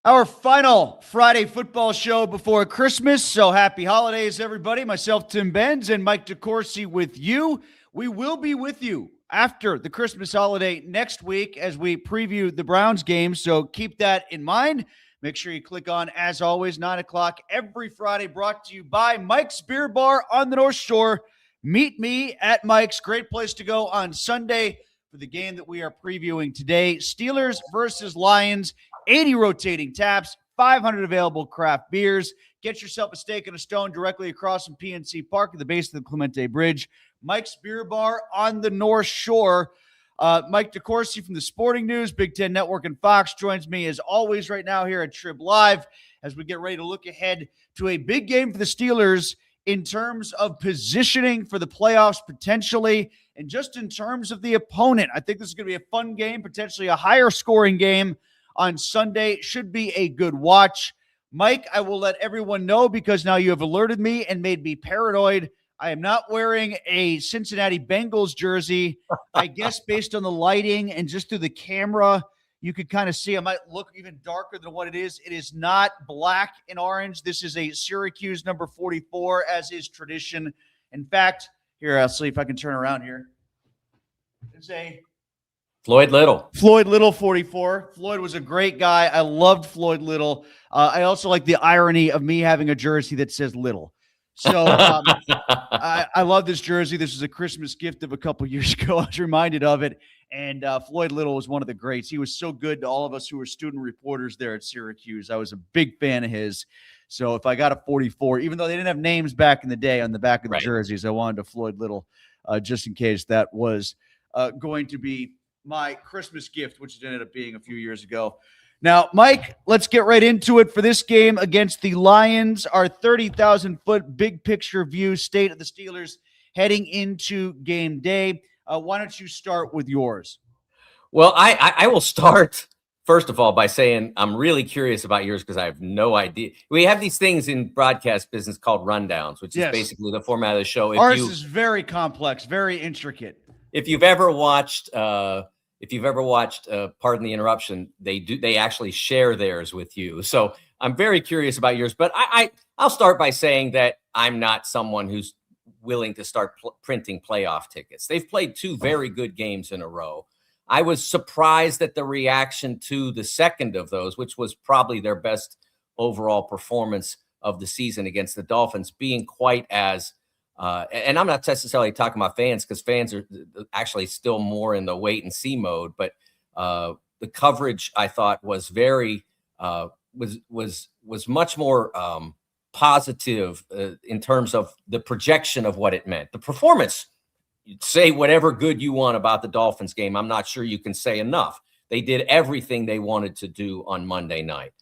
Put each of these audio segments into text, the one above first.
Our final Friday football show before Christmas. So happy holidays, everybody. Myself, Tim Benz, and Mike DeCourcy with you. We will be with you after the Christmas holiday next week as we preview the Browns game. So keep that in mind. Make sure you click on, as always, 9 o'clock every Friday, brought to you by Mike's Beer Bar on the North Shore. Meet me at Mike's. Great place to go on Sunday for the game that we are previewing today. Steelers versus Lions. 80 rotating taps, 500 available craft beers. Get yourself a steak and a stone directly across from PNC Park at the base of the Clemente Bridge. Mike's Beer Bar on the North Shore. Mike DeCourcy from the Sporting News, Big Ten Network, and Fox joins me as always right now here at Trib Live as we get ready to look ahead to a big game for the Steelers in terms of positioning for the playoffs potentially, and just in terms of the opponent. I think this is going to be a fun game, potentially a higher scoring game on Sunday. Should be a good watch. Mike, I will let everyone know because now you have alerted me and made me paranoid. I am not wearing a Cincinnati Bengals jersey. I guess based on the lighting and just through the camera, you could kind of see I might look even darker than what it is. It is not black and orange. This is a Syracuse number 44, as is tradition. In fact, here, I'll see if I can turn around here. It's a Floyd Little, 44. Floyd was a great guy. I loved Floyd Little. I also like the irony of me having a jersey that says Little. So I love this jersey. This is a Christmas gift of a couple years ago. I was reminded of it. And Floyd Little was one of the greats. He was so good to all of us who were student reporters there at Syracuse. I was a big fan of his. So if I got a 44, even though they didn't have names back in the day on the back of the jerseys, I wanted a Floyd Little just in case that was going to be my Christmas gift, which it ended up being a few years ago. Now, Mike, let's get right into it for this game against the Lions. Our 30,000-foot big picture view state of the Steelers heading into game day. Why don't you start with yours? Well, I will start, first of all, by saying I'm really curious about yours because I have no idea. We have these things in broadcast business called rundowns, which is basically the format of the show. Ours is very complex, very intricate. If you've ever watched, pardon the interruption, they actually share theirs with you. So I'm very curious about yours, but I'll start by saying that I'm not someone who's willing to start printing playoff tickets. They've played two very good games in a row. I was surprised at the reaction to the second of those, which was probably their best overall performance of the season against the Dolphins, being quite as and I'm not necessarily talking about fans because fans are actually still more in the wait and see mode. But the coverage I thought was very was much more positive in terms of the projection of what it meant. The performance, you'd say whatever good you want about the Dolphins game. I'm not sure you can say enough. They did everything they wanted to do on Monday night.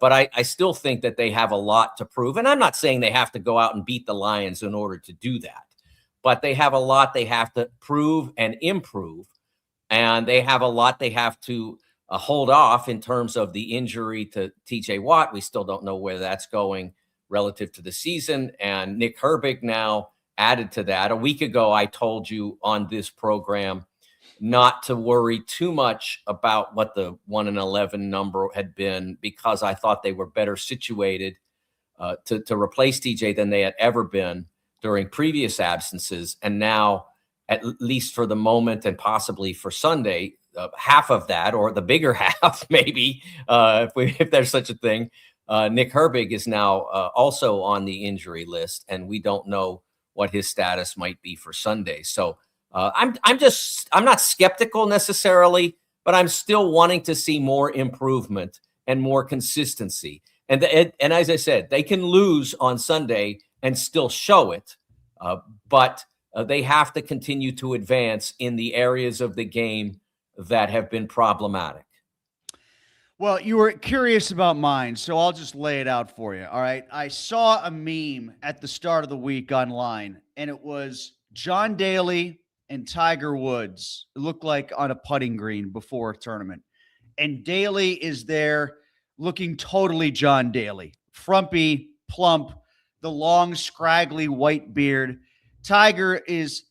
But I still think that they have a lot to prove. And I'm not saying they have to go out and beat the Lions in order to do that. But they have a lot they have to prove and improve. And they have a lot they have to hold off in terms of the injury to TJ Watt. We still don't know where that's going relative to the season. And Nick Herbig now added to that. A week ago, I told you on this program not to worry too much about what the 1-11 number had been because I thought they were better situated to replace TJ than they had ever been during previous absences. And now, at least for the moment and possibly for Sunday, half of that, or the bigger half, maybe, if there's such a thing, Nick Herbig is now also on the injury list, and we don't know what his status might be for Sunday. So I'm not skeptical necessarily, but I'm still wanting to see more improvement and more consistency. And as I said, they can lose on Sunday and still show it, but they have to continue to advance in the areas of the game that have been problematic. Well, you were curious about mine, so I'll just lay it out for you. All right. I saw a meme at the start of the week online, and it was John Daly and Tiger Woods. It looked like on a putting green before a tournament. And Daly is there looking totally John Daly, frumpy, plump, the long, scraggly white beard. Tiger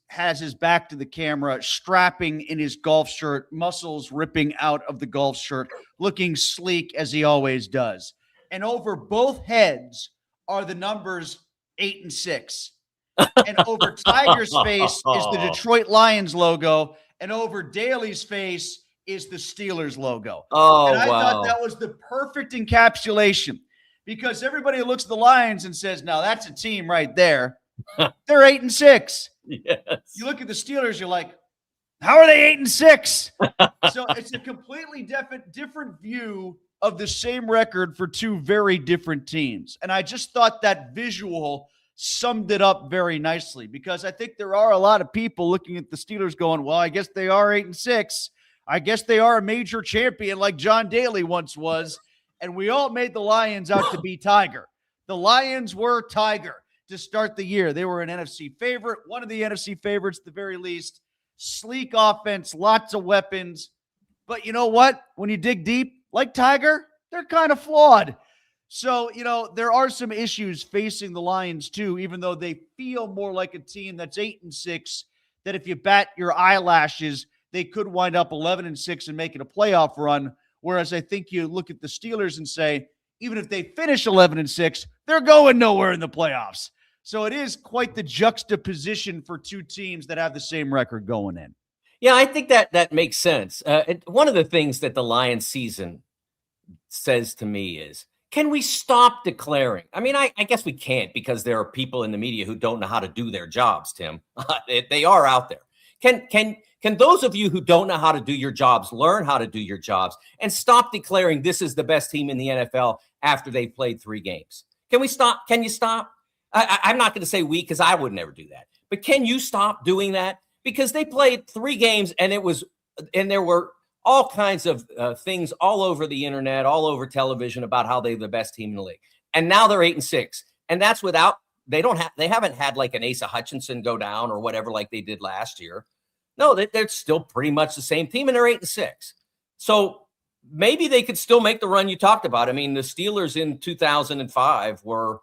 has his back to the camera, strapping in his golf shirt, muscles ripping out of the golf shirt, looking sleek as he always does. And over both heads are the numbers 8 and 6. And over Tiger's face is the Detroit Lions logo, and over Daly's face is the Steelers logo. Oh, and I wow. thought that was the perfect encapsulation, because everybody looks at the Lions and says, now that's a team right there. They're 8 and 6. Yes. You look at the Steelers, you're like, how are they 8 and 6? So it's a completely different view of the same record for two very different teams. And I just thought that visual summed it up very nicely, because I think there are a lot of people looking at the Steelers going, well, I guess they are 8 and 6. I guess they are a major champion like John Daly once was. And we all made the Lions out to be Tiger. The Lions were Tiger to start the year. They were an NFC favorite, one of the NFC favorites at the very least. Sleek offense, lots of weapons. But you know what? When you dig deep, like Tiger, they're kind of flawed. So, there are some issues facing the Lions too, even though they feel more like a team that's 8 and 6, that if you bat your eyelashes, they could wind up 11 and 6 and making a playoff run. Whereas I think you look at the Steelers and say, even if they finish 11 and 6, they're going nowhere in the playoffs. So it is quite the juxtaposition for two teams that have the same record going in. Yeah, I think that makes sense. One of the things that the Lions season says to me is, can we stop declaring? I mean, I guess we can't, because there are people in the media who don't know how to do their jobs, Tim. They are out there. Can those of you who don't know how to do your jobs learn how to do your jobs and stop declaring this is the best team in the NFL after they've played 3 games? Can we stop? Can you stop? I'm not going to say we, because I would never do that. But can you stop doing that? Because they played 3 games and there were all kinds of things all over the internet, all over television about how they're the best team in the league. And now they're 8 and 6. And that's without, they haven't had like an Asa Hutchinson go down or whatever like they did last year. No, they're still pretty much the same team, and they're 8 and 6. So maybe they could still make the run you talked about. I mean, the Steelers in 2005 were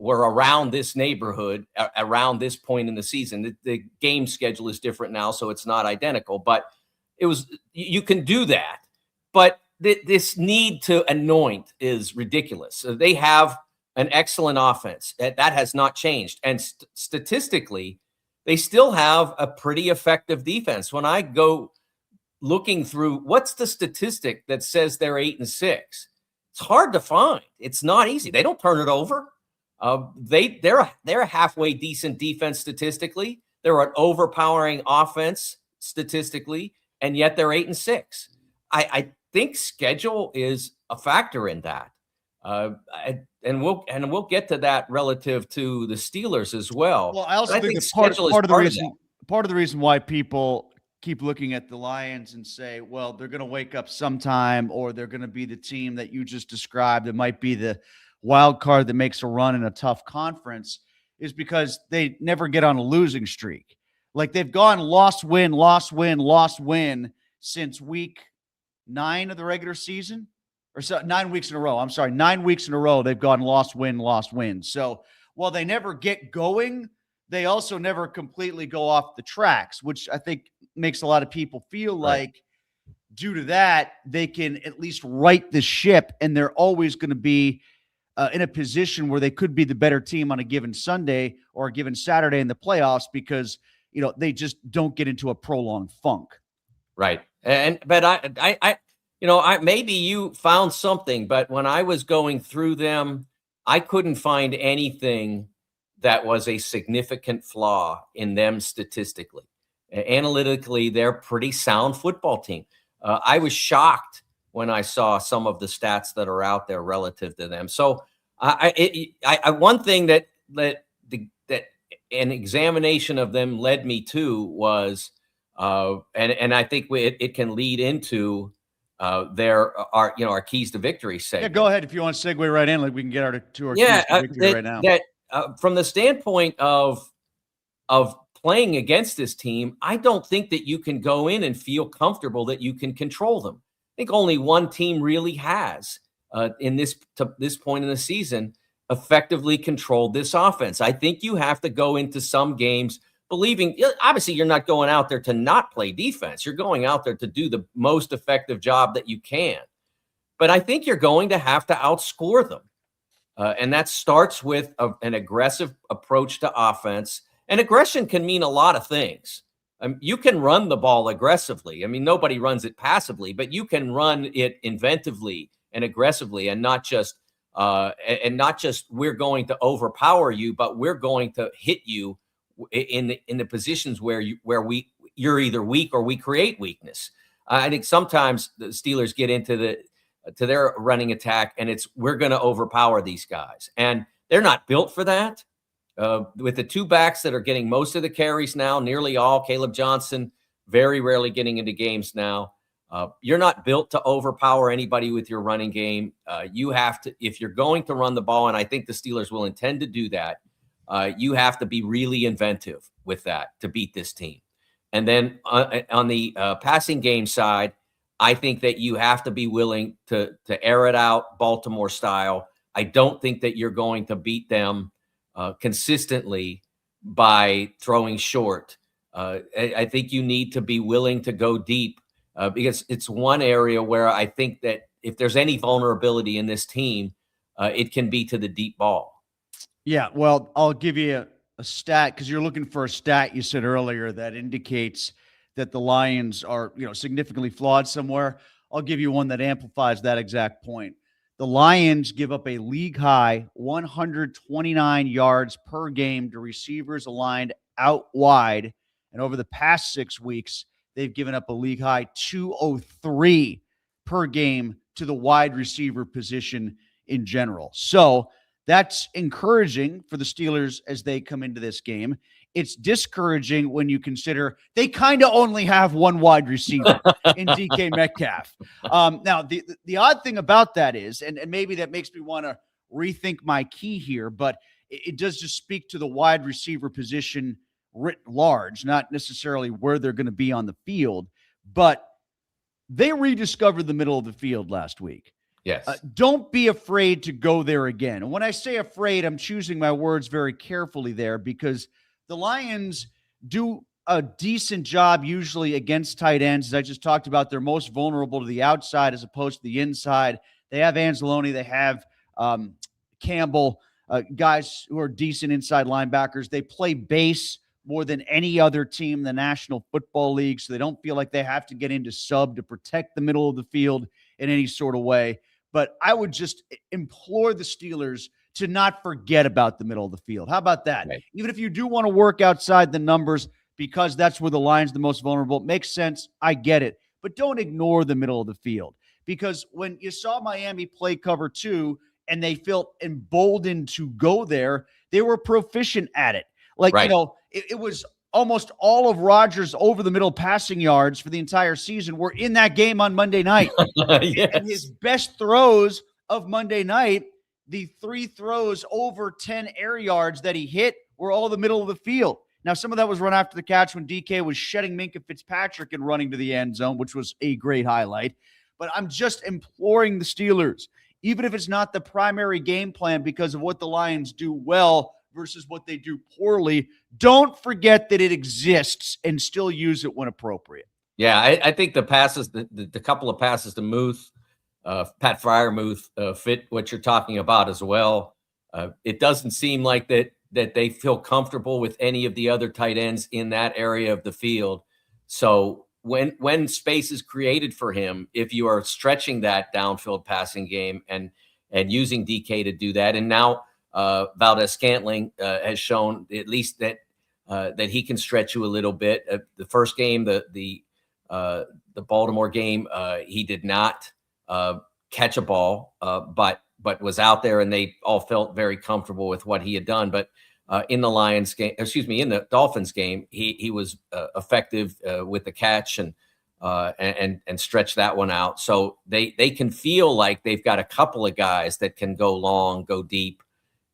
around this neighborhood, around this point in the season. The game schedule is different now, so it's not identical, but you can do that. But this need to anoint is ridiculous. So they have an excellent offense. That has not changed. And statistically, they still have a pretty effective defense. When I go looking through, what's the statistic that says they're 8 and 6? It's hard to find. It's not easy. They don't turn it over. They're a halfway decent defense statistically. They're an overpowering offense statistically, and yet they're 8 and 6. I think schedule is a factor in that. And we'll get to that relative to the Steelers as well. Well, I also think that part of the reason why people keep looking at the Lions and say, well, they're going to wake up sometime, or they're going to be the team that you just described. It might be the wild card that makes a run in a tough conference, is because they never get on a losing streak. Like, they've gone loss, win, loss, win, loss, win since week 9 of the regular season. Or 9 weeks in a row. I'm sorry, 9 weeks in a row, they've gone loss, win, loss, win. So while they never get going, they also never completely go off the tracks, which I think makes a lot of people feel like due to that, they can at least right the ship, and they're always going to be in a position where they could be the better team on a given Sunday or a given Saturday in the playoffs, because, they just don't get into a prolonged funk. Right. But I maybe you found something, but when I was going through them, I couldn't find anything that was a significant flaw in them statistically. Analytically, they're a pretty sound football team. I was shocked when I saw some of the stats that are out there relative to them. So one thing that an examination of them led me to was, and I think it can lead into our keys to victory segment. Yeah, go ahead if you want to segue right in. Like, we can get to our keys to victory right now. From the standpoint of playing against this team, I don't think that you can go in and feel comfortable that you can control them. I think only one team really has to this point in the season, effectively controlled this offense. I think you have to go into some games believing, obviously, you're not going out there to not play defense. You're going out there to do the most effective job that you can. But I think you're going to have to outscore them. And that starts with an aggressive approach to offense. And aggression can mean a lot of things. You can run the ball aggressively. I mean, nobody runs it passively, but you can run it inventively and aggressively, and not just we're going to overpower you, but we're going to hit you in the positions where you're either weak or we create weakness. I think sometimes the Steelers get into their running attack, and we're going to overpower these guys, and they're not built for that. With the two backs that are getting most of the carries now, nearly all, Caleb Johnson, very rarely getting into games now. You're not built to overpower anybody with your running game. You have to, if you're going to run the ball, and I think the Steelers will intend to do that, you have to be really inventive with that to beat this team. And then on the passing game side, I think that you have to be willing to air it out Baltimore style. I don't think that you're going to beat them consistently by throwing short. I think you need to be willing to go deep because it's one area where I think that if there's any vulnerability in this team, it can be to the deep ball. Yeah, well, I'll give you a stat because you're looking for a stat you said earlier that indicates that the Lions are, significantly flawed somewhere. I'll give you one that amplifies that exact point. The Lions give up a league-high 129 yards per game to receivers aligned out wide. And over the past 6 weeks, they've given up a league-high 203 per game to the wide receiver position in general. So that's encouraging for the Steelers as they come into this game. It's discouraging when you consider they kind of only have one wide receiver in DK Metcalf. Now, the odd thing about that is, and maybe that makes me want to rethink my key here, but it does just speak to the wide receiver position writ large, not necessarily where they're going to be on the field, but they rediscovered the middle of the field last week. Yes. Don't be afraid to go there again. And when I say afraid, I'm choosing my words very carefully there because the Lions do a decent job usually against tight ends. As I just talked about, they're most vulnerable to the outside as opposed to the inside. They have Anzalone. They have Campbell, guys who are decent inside linebackers. They play base more than any other team in the National Football League, so they don't feel like they have to get into sub to protect the middle of the field in any sort of way. But I would just implore the Steelers to not forget about the middle of the field. How about that? Right. Even if you do want to work outside the numbers because that's where the Lions are the most vulnerable, it makes sense. I get it. But don't ignore the middle of the field because when you saw Miami play cover 2 and they felt emboldened to go there, they were proficient at it. Like, right. It was almost all of Rodgers over the middle passing yards for the entire season were in that game on Monday night. Yes. And his best throws of Monday night, the 3 throws over 10 air yards that he hit were all the middle of the field. Now, some of that was run after the catch when DK was shedding Minkah Fitzpatrick and running to the end zone, which was a great highlight. But I'm just imploring the Steelers, even if it's not the primary game plan because of what the Lions do well versus what they do poorly, don't forget that it exists and still use it when appropriate. Yeah, I think the passes, the couple of passes to Muth, Pat Freiermuth fit what you're talking about as well. It doesn't seem like that they feel comfortable with any of the other tight ends in that area of the field. So when space is created for him, if you are stretching that downfield passing game and using DK to do that, and now Valdez-Scantling has shown at least that he can stretch you a little bit. The first game, the Baltimore game, he did not catch a ball, but was out there, and they all felt very comfortable with what he had done. But in the Lions game, in the Dolphins game, he was effective with the catch and stretch that one out. So they can feel like they've got a couple of guys that can go long, go deep,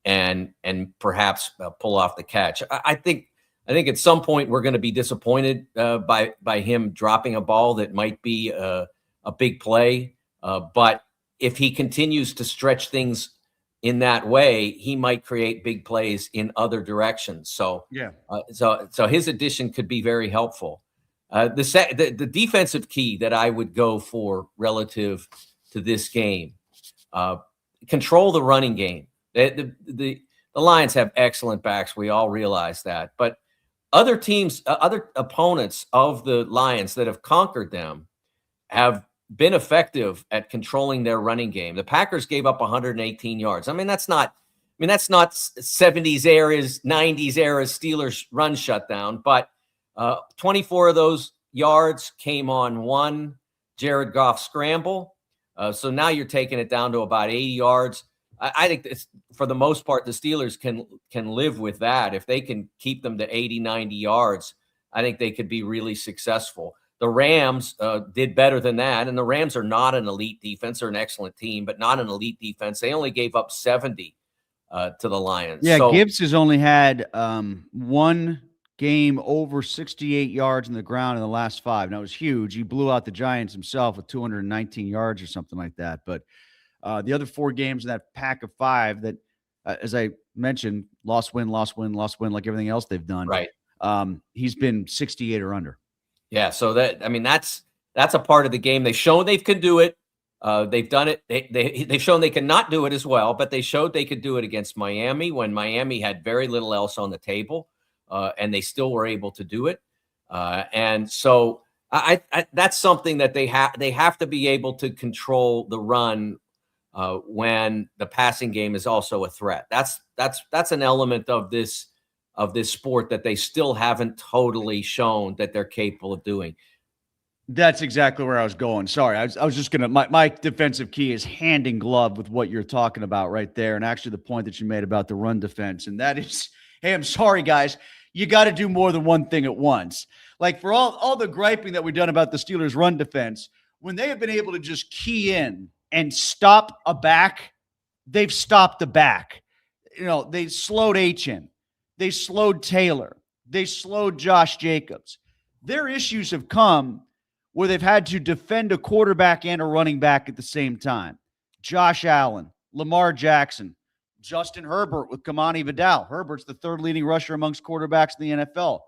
and perhaps pull off the catch. I think at some point we're going to be disappointed by him dropping a ball that might be a big play. But if he continues to stretch things in that way, he might create big plays in other directions. So, so his addition could be very helpful. The defensive key that I would go for relative to this game, control the running game. The Lions have excellent backs. We all realize that, but other teams, other opponents of the Lions that have conquered them have been effective at controlling their running game. The Packers gave up 118 yards. That's not 70s eras, 90s eras Steelers run shutdown, but 24 of those yards came on one Jared Goff scramble. So now you're taking it down to about 80 yards. I think for the most part, the Steelers can live with that. If they can keep them to 80, 90 yards, I think they could be really successful. The Rams did better than that, and the Rams are not an elite defense. They're an excellent team, but not an elite defense. They only gave up 70 to the Lions. Yeah, so Gibbs has only had one game over 68 yards in the ground in the last 5. Now, it was huge. He blew out the Giants himself with 219 yards or something like that, but the other 4 games in that pack of 5 that, as I mentioned, loss, win, like everything else they've done. Right. He's been 68 or under. Yeah. So that's a part of the game. They've shown they can do it. They've done it. They've shown they cannot do it as well, but they showed they could do it against Miami when Miami had very little else on the table, and they still were able to do it. And so I that's something that they have to be able to control the run when the passing game is also a threat. That's an element of this sport that they still haven't totally shown that they're capable of doing. That's exactly where I was going. Sorry, I was just gonna. My defensive key is hand in glove with what you're talking about right there, and actually the point that you made about the run defense, and that is, hey, I'm sorry guys, you got to do more than one thing at once. Like for all the griping that we've done about the Steelers' run defense, when they have been able to just key in and stop a back, they've stopped the back. They slowed H.N. They slowed Taylor. They slowed Josh Jacobs. Their issues have come where they've had to defend a quarterback and a running back at the same time. Josh Allen, Lamar Jackson, Justin Herbert with Kamani Vidal. Herbert's the 3rd leading rusher amongst quarterbacks in the NFL.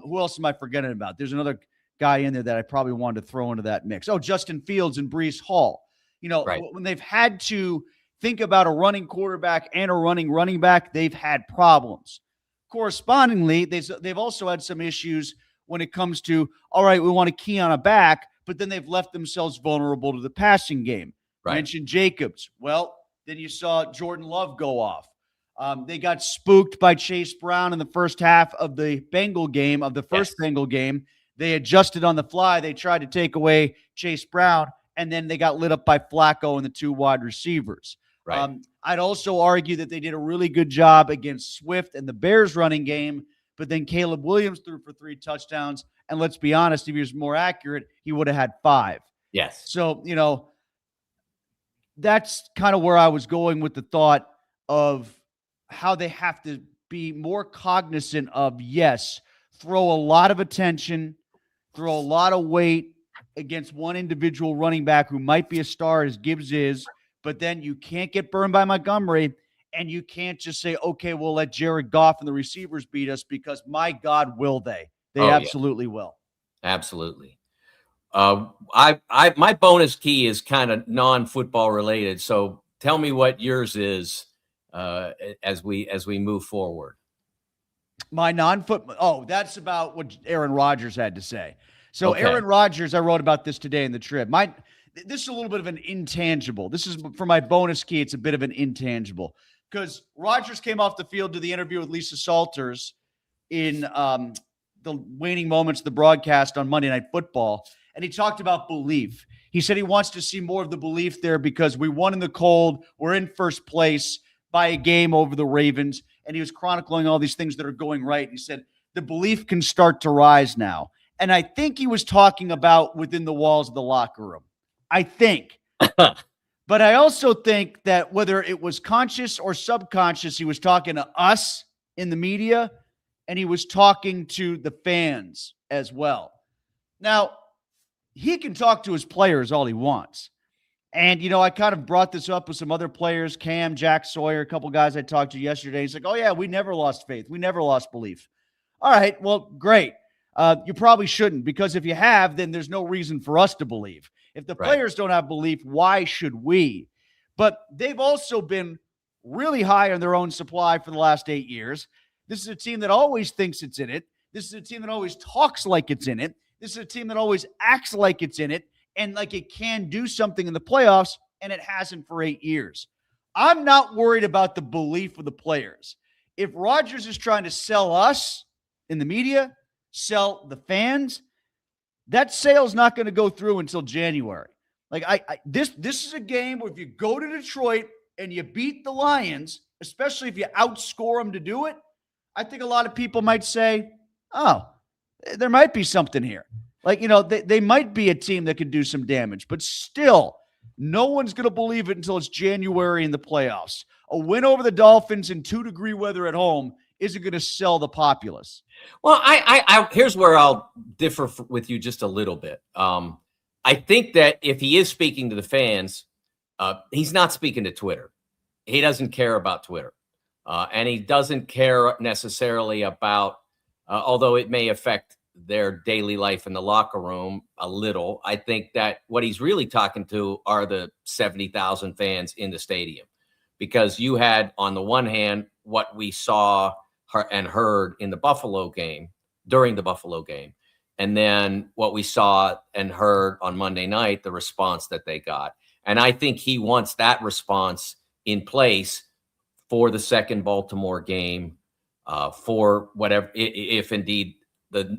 Who else am I forgetting about? There's another guy in there that I probably wanted to throw into that mix. Oh, Justin Fields and Breece Hall. Right. When they've had to think about a running quarterback and a running back, they've had problems. Correspondingly, they've also had some issues when it comes to, all right, we want to key on a back, but then they've left themselves vulnerable to the passing game. Right. Mentioned Jacobs. Well, then you saw Jordan Love go off. They got spooked by Chase Brown in the first half of the Bengal game, Bengal game. They adjusted on the fly. They tried to take away Chase Brown, and then they got lit up by Flacco and the 2 wide receivers. Right. I'd also argue that they did a really good job against Swift and the Bears running game, but then Caleb Williams threw for 3 touchdowns. And let's be honest, if he was more accurate, he would have had 5. Yes. So, that's kind of where I was going with the thought of how they have to be more cognizant of, yes, throw a lot of attention, throw a lot of weight against one individual running back who might be a star as Gibbs is, but then you can't get burned by Montgomery, and you can't just say, okay, we'll let Jared Goff and the receivers beat us, because my God, will they? They absolutely will. Absolutely. My bonus key is kind of non-football related. So tell me what yours is as we move forward. My non-football. Oh, that's about what Aaron Rodgers had to say. So okay. Aaron Rodgers, I wrote about this today in the Trib. This is a little bit of an intangible. This is for my bonus key. It's a bit of an intangible because Rodgers came off the field to the interview with Lisa Salters in the waning moments of the broadcast on Monday Night Football. And he talked about belief. He said he wants to see more of the belief there because we won in the cold. We're in first place by a game over the Ravens. And he was chronicling all these things that are going right. He said the belief can start to rise now. And I think he was talking about within the walls of the locker room. I think. But I also think that whether it was conscious or subconscious, he was talking to us in the media and he was talking to the fans as well. Now, he can talk to his players all he wants. And, I kind of brought this up with some other players, Cam, Jack Sawyer, a couple guys I talked to yesterday. He's like, oh, yeah, we never lost faith. We never lost belief. All right, well, great. You probably shouldn't, because if you have, then there's no reason for us to believe. If the players don't have belief, why should we? But they've also been really high on their own supply for the last 8 years. This is a team that always thinks it's in it. This is a team that always talks like it's in it. This is a team that always acts like it's in it and like it can do something in the playoffs, and it hasn't for 8 years. I'm not worried about the belief of the players. If Rodgers is trying to sell us in the media, sell the fans, that sale's not going to go through until January. Like this is a game where if you go to Detroit and you beat the Lions, especially if you outscore them to do it, I think a lot of people might say, oh, there might be something here. Like, they might be a team that could do some damage, but still, no one's going to believe it until it's January in the playoffs. A win over the Dolphins in 2-degree weather at home isn't going to sell the populace. Well, I here's where I'll differ with you just a little bit. I think that if he is speaking to the fans, he's not speaking to Twitter. He doesn't care about Twitter. And he doesn't care necessarily about, although it may affect their daily life in the locker room a little, I think that what he's really talking to are the 70,000 fans in the stadium. Because you had, on the one hand, what we saw and heard in the Buffalo game, during the Buffalo game, and then what we saw and heard on Monday night, the response that they got. And I think he wants that response in place for the second Baltimore game, for whatever, if indeed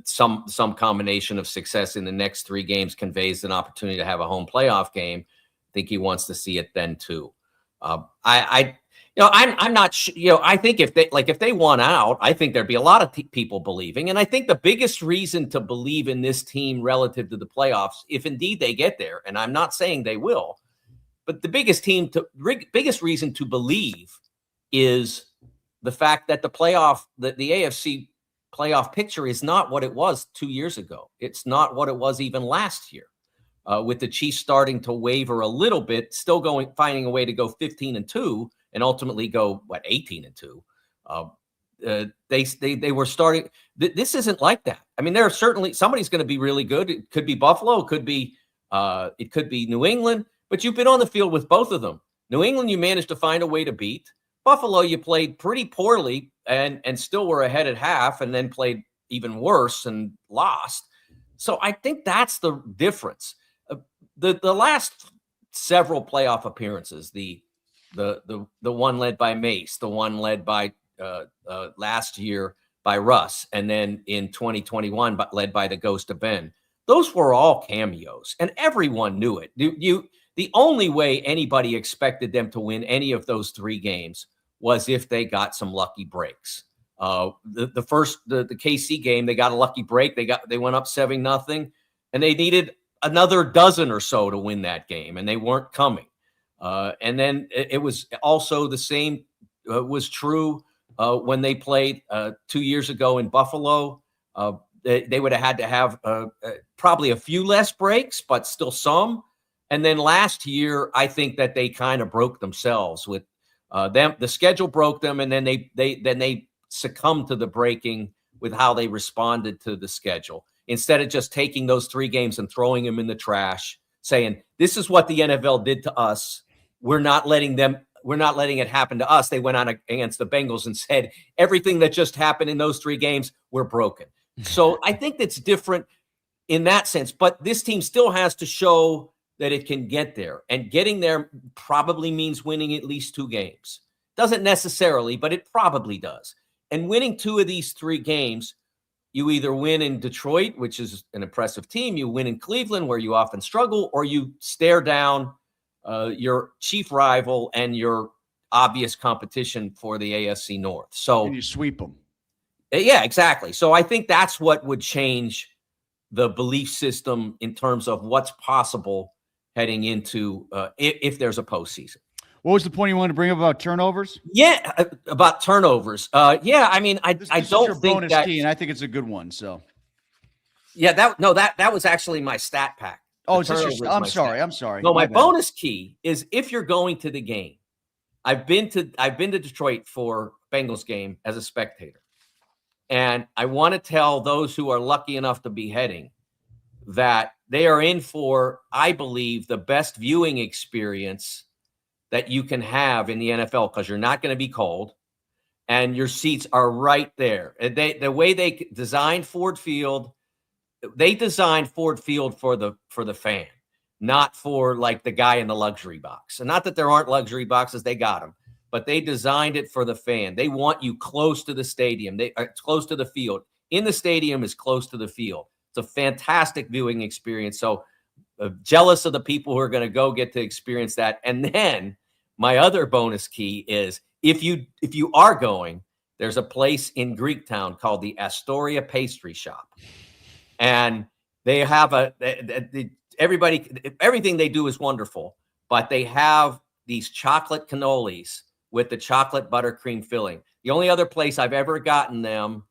some combination of success in the next 3 games conveys an opportunity to have a home playoff game. I think he wants to see it then too. I'm not I think if they won out, I think there'd be a lot of people believing. And I think the biggest reason to believe in this team relative to the playoffs, if indeed they get there, and I'm not saying they will, but the biggest reason to believe is the fact that the AFC playoff picture is not what it was 2 years ago. It's not what it was even last year. With the Chiefs starting to waver a little bit, still finding a way to go 15-2 and ultimately go 18-2. They were starting. This isn't like that. I mean, there are certainly somebody's going to be really good. It could be Buffalo. It could be New England. But you've been on the field with both of them. New England, you managed to find a way to beat. Buffalo, you played pretty poorly and still were ahead at half, and then played even worse and lost. So I think that's the difference. The last several playoff appearances, the one led by Mace, the one led by last year by Russ, and then in 2021 led by the ghost of Ben, those were all cameos, and everyone knew it. The only way anybody expected them to win any of those 3 games was if they got some lucky breaks. The KC game, they got a lucky break. They went up 7-0, and they needed another dozen or so to win that game, and they weren't coming. And then it was also the same was true when they played 2 years ago in Buffalo. They would have had to have probably a few less breaks, but still some. And then last year, I think that they kind of broke themselves with them. The schedule broke them, and then they succumbed to the breaking with how they responded to the schedule. Instead of just taking those 3 games and throwing them in the trash, saying, this is what the NFL did to us. We're not letting it happen to us. They went on against the Bengals and said, everything that just happened in those 3 games, we're broken. So I think that's different in that sense. But this team still has to show that it can get there. And getting there probably means winning at least 2 games. Doesn't necessarily, but it probably does. And winning 2 of these 3 games, you either win in Detroit, which is an impressive team, you win in Cleveland, where you often struggle, or you stare down your chief rival and your obvious competition for the AFC North. So and you sweep them. Yeah, exactly. So I think that's what would change the belief system in terms of what's possible heading into if there's a postseason. What was the point you wanted to bring up about turnovers? Yeah, about turnovers. Yeah, I mean, I don't your think bonus that. key, and I think it's a good one. So, yeah, that was actually my stat pack. Oh, The is this turnover your? is I'm my sorry. stat. I'm sorry. No, my bad. bonus key is if you're going to the game. I've been to Detroit for Bengals game as a spectator. And I want to tell those who are lucky enough to be heading that they are in for, I believe, the best viewing experience that you can have in the NFL, because you're not going to be cold and your seats are right there. And the way they designed Ford Field, they designed Ford Field for the fan, not for like the guy in the luxury box. And not that there aren't luxury boxes, they got them, but they designed it for the fan. They want you close to the stadium. They are close to the field. In the stadium is close to the field. It's a fantastic viewing experience. So jealous of the people who are going to go get to experience that. And then my other bonus key is if you are going, there's a place in Greektown called the Astoria Pastry Shop. And they have everything they do is wonderful, but they have these chocolate cannolis with the chocolate buttercream filling. The only other place I've ever gotten them,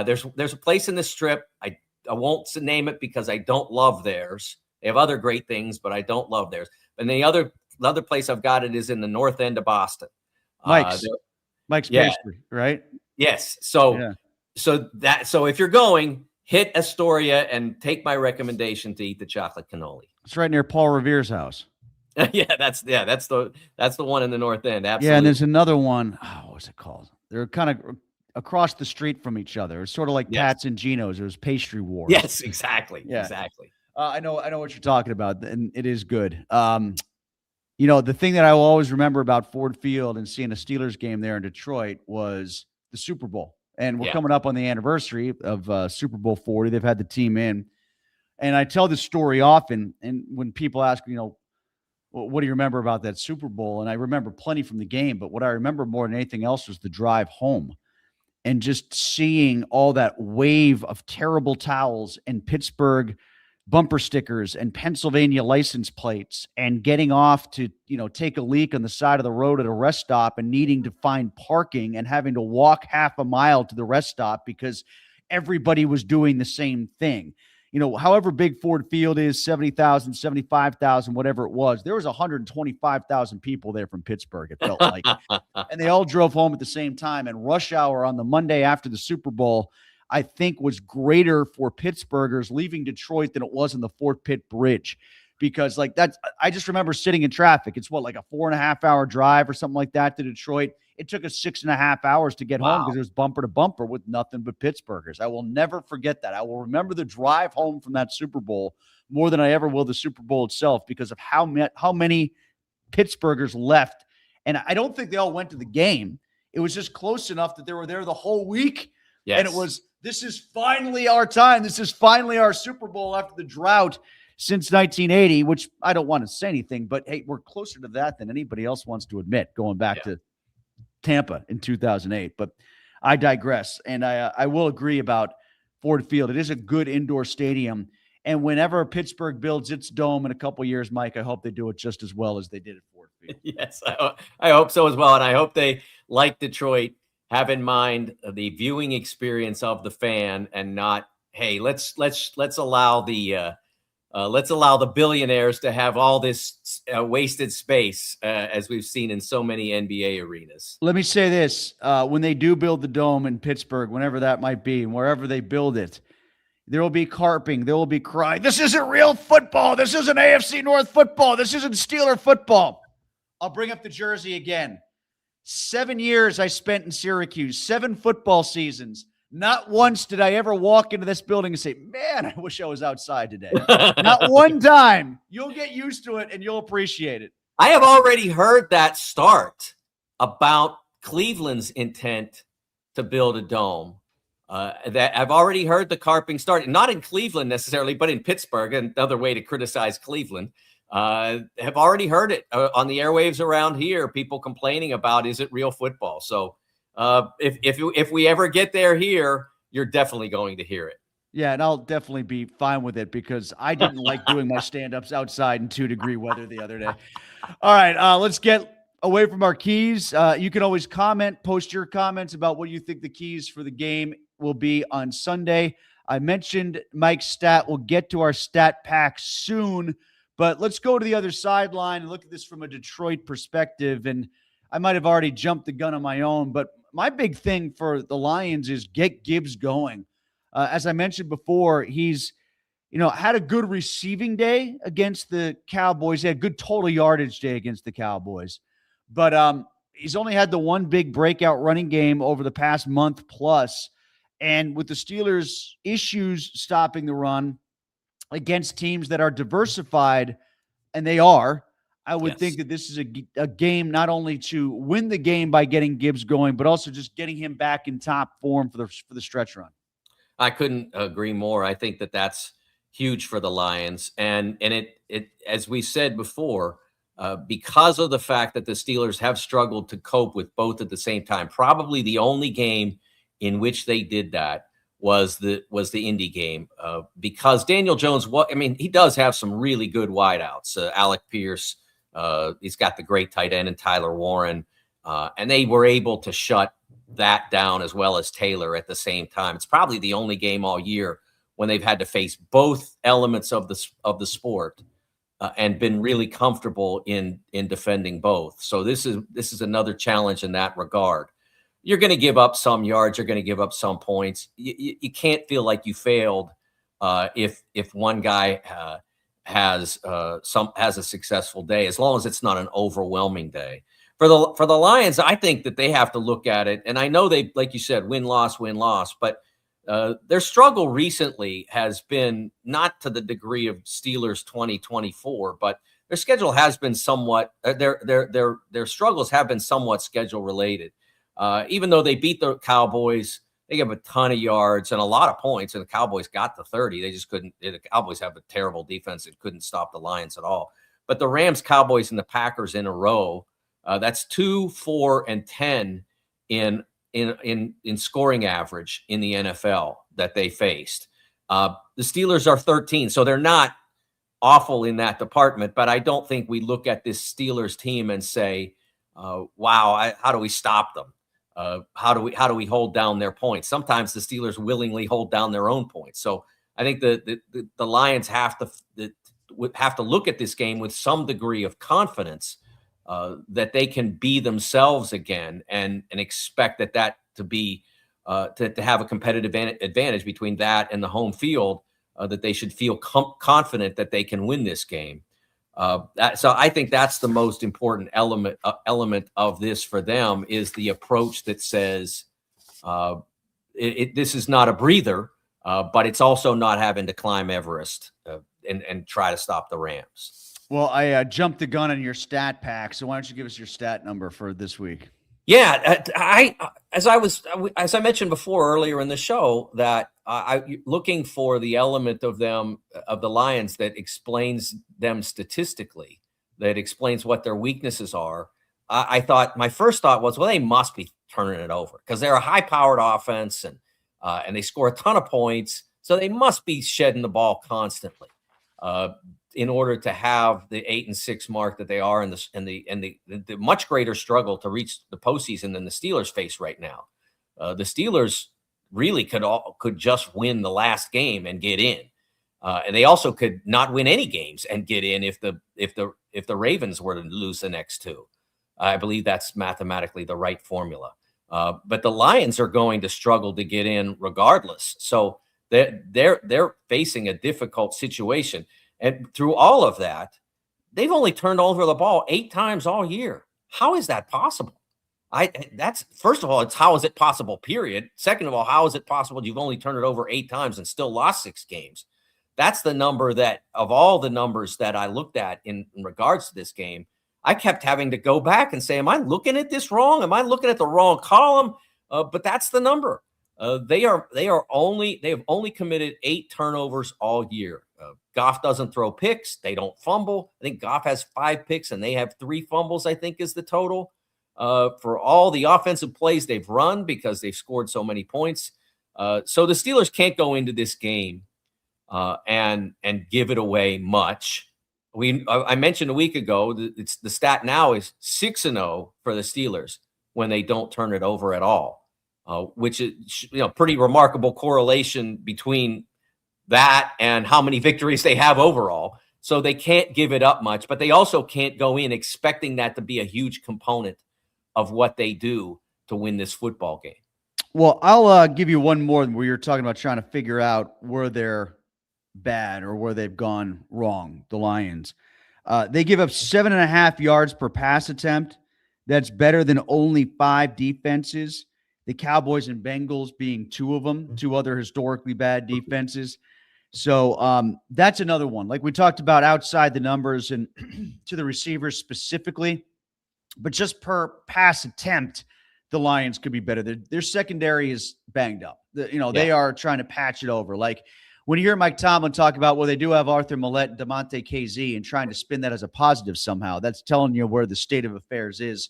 there's a place in the Strip. I won't name it because I don't love theirs. They have other great things, but I don't love theirs. And the other place I've got it is in the north end of Boston. Mike's Pastry, right? Yes. So if you're going, hit Astoria and take my recommendation to eat the chocolate cannoli. It's right near Paul Revere's house. That's the one in the north end. Absolutely. Yeah, and there's another one. Oh, what's it called? They're kind of across the street from each other. It's sort of like Pat's and Gino's. It was Pastry Wars. Yes, exactly. Yeah. Exactly. I know what you're talking about, and it is good. The thing that I will always remember about Ford Field and seeing a Steelers game there in Detroit was the Super Bowl. And we're coming up on the anniversary of Super Bowl 40. They've had the team in. And I tell this story often. And when people ask, what do you remember about that Super Bowl? And I remember plenty from the game. But what I remember more than anything else was the drive home and just seeing all that wave of terrible towels and Pittsburgh bumper stickers and Pennsylvania license plates and getting off to, take a leak on the side of the road at a rest stop and needing to find parking and having to walk half a mile to the rest stop because everybody was doing the same thing. However big Ford Field is, 70,000, 75,000, whatever it was, there was 125,000 people there from Pittsburgh, it felt like. And they all drove home at the same time. And rush hour on the Monday after the Super Bowl, I think, was greater for Pittsburghers leaving Detroit than it was in the Fort Pitt Bridge, because I just remember sitting in traffic. It's like a 4.5 hour drive or something like that to Detroit. It took us 6.5 hours to get home because it was bumper to bumper with nothing but Pittsburghers. I will never forget that. I will remember the drive home from that Super Bowl more than I ever will the Super Bowl itself because of how many Pittsburghers left. And I don't think they all went to the game. It was just close enough that they were there the whole week. Yes. And it was, this is finally our time. This is finally our Super Bowl after the drought since 1980, which I don't want to say anything, but hey, we're closer to that than anybody else wants to admit, going back to Tampa in 2008. But I digress. And I will agree about Ford Field. It is a good indoor stadium. And whenever Pittsburgh builds its dome in a couple years, Mike, I hope they do it just as well as they did at Ford Field. Yes, I hope so as well. And I hope they, like Detroit, have in mind the viewing experience of the fan and not, hey, let's allow the billionaires to have all this wasted space, as we've seen in so many NBA arenas. Let me say this. When they do build the dome in Pittsburgh, whenever that might be, and wherever they build it, there will be carping. There will be crying. This isn't real football. This isn't AFC North football. This isn't Steeler football. I'll bring up the jersey again. 7 years I spent in Syracuse, 7 football seasons. Not once did I ever walk into this building and say, man, I wish I was outside today. Not one time. You'll get used to it and you'll appreciate it. I have already heard that start about Cleveland's intent to build a dome. That I've already heard the carping start, not in Cleveland necessarily, but in Pittsburgh, another way to criticize Cleveland. Have already heard it on the airwaves around here, people complaining about, is it real football? So if we ever get there here, you're definitely going to hear it. Yeah, and I'll definitely be fine with it because I didn't like doing my stand-ups outside in 2-degree weather the other day. All right, let's get away from our keys. You can always post your comments about what you think the keys for the game will be on Sunday. I mentioned Mike's stat. We'll get to our stat pack soon, but let's go to the other sideline and look at this from a Detroit perspective. And I might have already jumped the gun on my own, but my big thing for the Lions is get Gibbs going. As I mentioned before, he's had a good receiving day against the Cowboys. He had a good total yardage day against the Cowboys. But he's only had the one big breakout running game over the past month plus. And with the Steelers' issues stopping the run against teams that are diversified, and they are, I would think that this is a game not only to win the game by getting Gibbs going, but also just getting him back in top form for the stretch run. I couldn't agree more. I think that that's huge for the Lions. And it as we said before, because of the fact that the Steelers have struggled to cope with both at the same time, probably the only game in which they did that was the Indy game. Because Daniel Jones, he does have some really good wideouts. Alec Pierce, he's got the great tight end and Tyler Warren, and they were able to shut that down as well as Taylor at the same time. It's probably the only game all year when they've had to face both elements of the sport and been really comfortable in defending both. So this is another challenge in that regard. You're going to give up some yards. You're going to give up some points. You can't feel like you failed if one guy has a successful day, as long as it's not an overwhelming day. For the Lions, I think that they have to look at it, and I know they, like you said, win loss, but their struggle recently has been not to the degree of Steelers 2024, but their schedule has been somewhat their struggles have been somewhat schedule related. Even though they beat the Cowboys, they gave a ton of yards and a lot of points, and the Cowboys got to 30. They just couldn't. The Cowboys have a terrible defense and couldn't stop the Lions at all. But the Rams, Cowboys, and the Packers in a row, that's 2, 4, and 10 in scoring average in the NFL that they faced. The Steelers are 13, so they're not awful in that department. But I don't think we look at this Steelers team and say, "Wow, how do we stop them? How do we hold down their points?" Sometimes the Steelers willingly hold down their own points. So I think the Lions have to look at this game with some degree of confidence that they can be themselves again and expect that to be to have a competitive advantage between that and the home field, that they should feel confident that they can win this game. So I think that's the most important element of this for them, is the approach that says this is not a breather, but it's also not having to climb Everest and try to stop the Rams. Well, I jumped the gun on your stat pack, so why don't you give us your stat number for this week? Yeah, as I mentioned before earlier in the show, that I looking for the element of the Lions that explains them statistically, that explains what their weaknesses are. I thought, my first thought was, well, they must be turning it over because they're a high-powered offense and they score a ton of points, so they must be shedding the ball constantly in order to have the 8-6 mark that they are, and the much greater struggle to reach the postseason than the Steelers face right now. The Steelers really could just win the last game and get in, and they also could not win any games and get in if the Ravens were to lose the next two. I believe that's mathematically the right formula. But the Lions are going to struggle to get in regardless. So they're facing a difficult situation. And through all of that, they've only turned over the ball 8 times all year. How is that possible? That's first of all, it's how is it possible, period. Second of all, how is it possible you've only turned it over 8 times and still lost 6 games? That's the number that, of all the numbers that I looked at in regards to this game, I kept having to go back and say, am I looking at this wrong? Am I looking at the wrong column? But that's the number. They have only committed 8 turnovers all year. Goff doesn't throw picks. They don't fumble. I think Goff has 5 picks and they have 3 fumbles, I think is the total for all the offensive plays they've run, because they've scored so many points. So the Steelers can't go into this game and give it away much. I mentioned a week ago, the stat now is 6-0 for the Steelers when they don't turn it over at all. which is pretty remarkable correlation between that and how many victories they have overall. So they can't give it up much, but they also can't go in expecting that to be a huge component of what they do to win this football game. Well, I'll give you one more where you're talking about trying to figure out where they're bad or where they've gone wrong, the Lions. They give up 7.5 yards per pass attempt. That's better than only 5 defenses. The Cowboys and Bengals being 2 of them, 2 other historically bad defenses. So that's another one. Like we talked about outside the numbers and to the receivers specifically, but just per pass attempt, the Lions could be better. Their secondary is banged up. They are trying to patch it over. Like when you hear Mike Tomlin talk about, well, they do have Arthur Millette and DeMonte KZ and trying to spin that as a positive somehow, that's telling you where the state of affairs is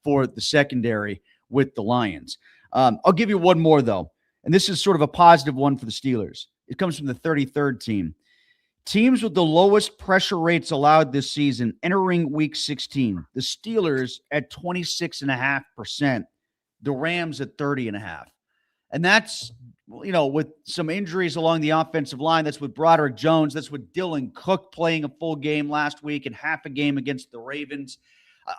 for the secondary with the Lions. I'll give you one more, though, and this is sort of a positive one for the Steelers. It comes from the 33rd team. Teams with the lowest pressure rates allowed this season entering week 16. The Steelers at 26.5%. The Rams at 30.5%. And that's, with some injuries along the offensive line. That's with Broderick Jones. That's with Dylan Cook playing a full game last week and half a game against the Ravens.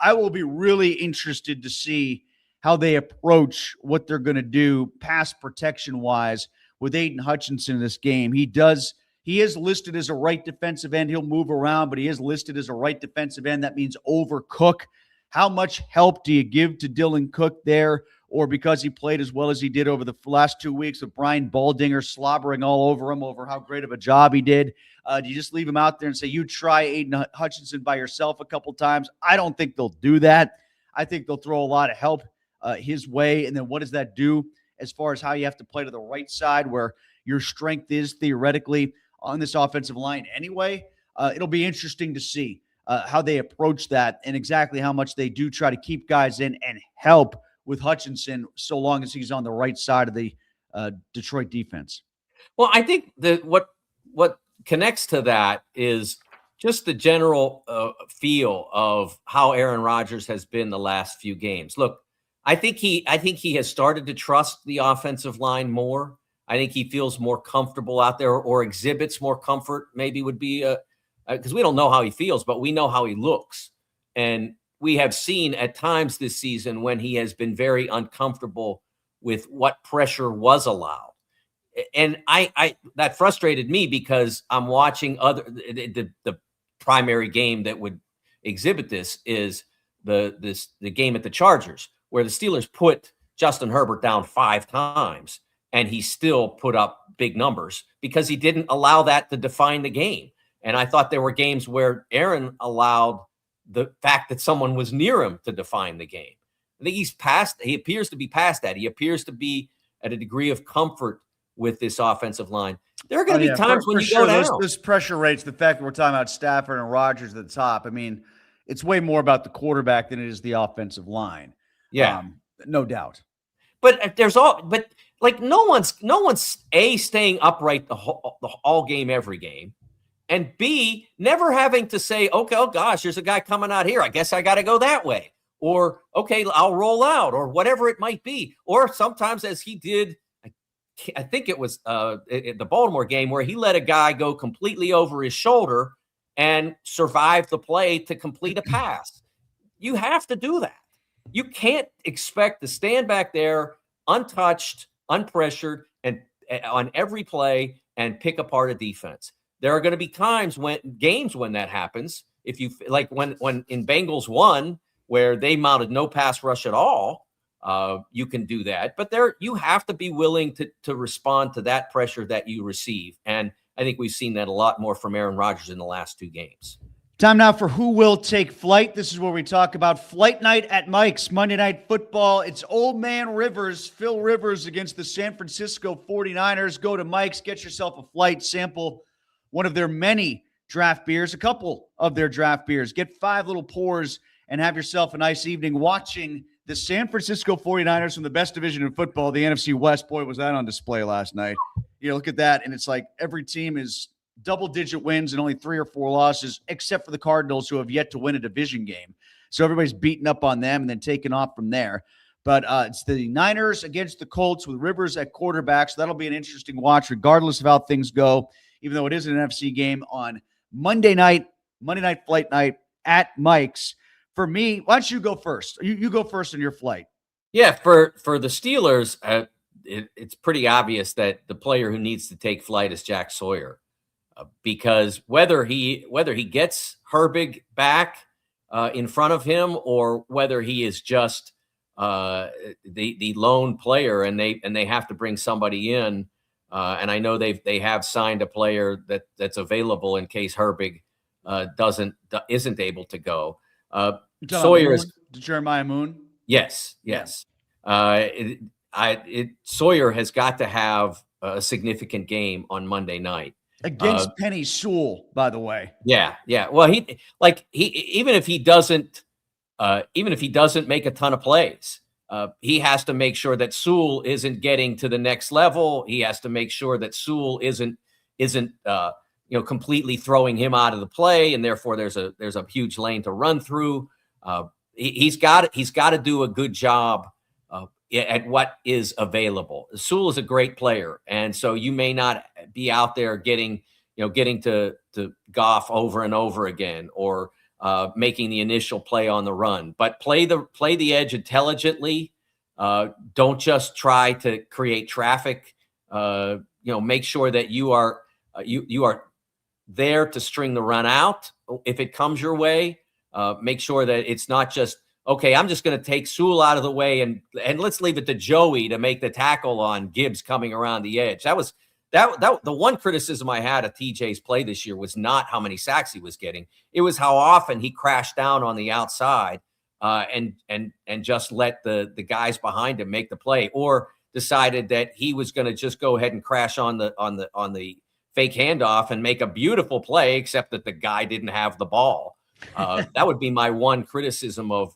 I will be really interested to see how they approach what they're going to do pass protection-wise with Aiden Hutchinson in this game. He is listed as a right defensive end. He'll move around, but he is listed as a right defensive end. That means over Cook. How much help do you give to Dylan Cook there? Or because he played as well as he did over the last 2 weeks with Brian Baldinger slobbering all over him over how great of a job he did? Do you just leave him out there and say, you try Aiden Hutchinson by yourself a couple times? I don't think they'll do that. I think they'll throw a lot of help his way. And then what does that do as far as how you have to play to the right side where your strength is theoretically on this offensive line anyway? It'll be interesting to see how they approach that and exactly how much they do try to keep guys in and help with Hutchinson so long as he's on the right side of the Detroit defense. Well, I think that what connects to that is just the general feel of how Aaron Rodgers has been the last few games. Look, I think he has started to trust the offensive line more. I think he feels more comfortable out there or exhibits more comfort, maybe would be because we don't know how he feels, but we know how he looks. And we have seen at times this season when he has been very uncomfortable with what pressure was allowed. And I that frustrated me because I'm watching the primary game that would exhibit this is the game at the Chargers, where the Steelers put Justin Herbert down 5 times and he still put up big numbers because he didn't allow that to define the game. And I thought there were games where Aaron allowed the fact that someone was near him to define the game. I think he appears to be past that. He appears to be at a degree of comfort with this offensive line. There are going to be times when you go down. Those pressure rates, the fact that we're talking about Stafford and Rodgers at the top, I mean, it's way more about the quarterback than it is the offensive line. Yeah. No doubt. But no one's A, staying upright the all game, every game. And B, never having to say, okay, oh gosh, there's a guy coming out here. I guess I got to go that way. Or, okay, I'll roll out or whatever it might be. Or sometimes as he did, I think it was the Baltimore game where he let a guy go completely over his shoulder and survive the play to complete a pass. You have to do that. You can't expect to stand back there untouched, unpressured, and on every play and pick apart a defense. There are going to be times when that happens. If you like when in Bengals 1, where they mounted no pass rush at all, you can do that. But you have to be willing to respond to that pressure that you receive. And I think we've seen that a lot more from Aaron Rodgers in the last 2 games. Time now for Who Will Take Flight. This is where we talk about Flight Night at Mike's, Monday Night Football. It's Old Man Rivers, Phil Rivers against the San Francisco 49ers. Go to Mike's, get yourself a flight, sample one of their many draft beers, a couple of their draft beers. Get 5 little pours and have yourself a nice evening watching the San Francisco 49ers from the best division in football, the NFC West. Boy, was that on display last night. You look at that, and it's like every team is double-digit wins and only 3 or 4 losses, except for the Cardinals, who have yet to win a division game. So everybody's beating up on them and then taking off from there. But it's the Niners against the Colts with Rivers at quarterback. So that'll be an interesting watch, regardless of how things go, even though it is an NFC game on Monday Night Flight Night at Mike's. For me, why don't you go first? You go first on your flight. Yeah, for the Steelers, it's pretty obvious that the player who needs to take flight is Jack Sawyer, because whether he gets Herbig back in front of him, or whether he is just the lone player, and they have to bring somebody in, and I know they have signed a player that's available in case Herbig isn't able to go. Sawyer is Jeremiah Moon. Yes. Sawyer has got to have a significant game on Monday night against Penny Sewell, by the way. Yeah. Well, even if he doesn't make a ton of plays, he has to make sure that Sewell isn't getting to the next level. He has to make sure that Sewell isn't completely throwing him out of the play, and therefore there's a huge lane to run through. He's got to do a good job at what is available. Sewell is a great player, and so you may not be out there getting to Goff over and over again, or making the initial play on the run, but play the edge intelligently. Don't just try to create traffic. Make sure that you are there to string the run out if it comes your way. Make sure that it's not just, okay, I'm just going to take Sewell out of the way and let's leave it to Joey to make the tackle on Gibbs coming around the edge. That was the one criticism I had of TJ's play this year was not how many sacks he was getting. It was how often he crashed down on the outside and just let the guys behind him make the play, or decided that he was going to just go ahead and crash on the fake handoff and make a beautiful play, except that the guy didn't have the ball. That would be my one criticism of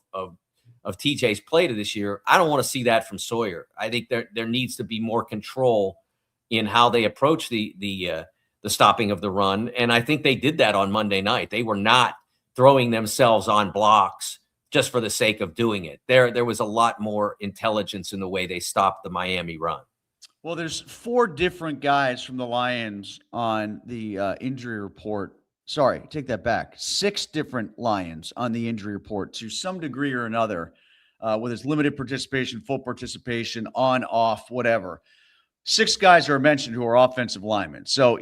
TJ's play to this year. I don't want to see that from Sawyer. I think there needs to be more control in how they approach the stopping of the run, and I think they did that on Monday night. They were not throwing themselves on blocks just for the sake of doing it. There was a lot more intelligence in the way they stopped the Miami run. Well, there's 4 different guys from the Lions on the injury report. Sorry, take that back. 6 different Lions on the injury report to some degree or another, whether it's limited participation, full participation, on, off, whatever. 6 guys are mentioned who are offensive linemen. So,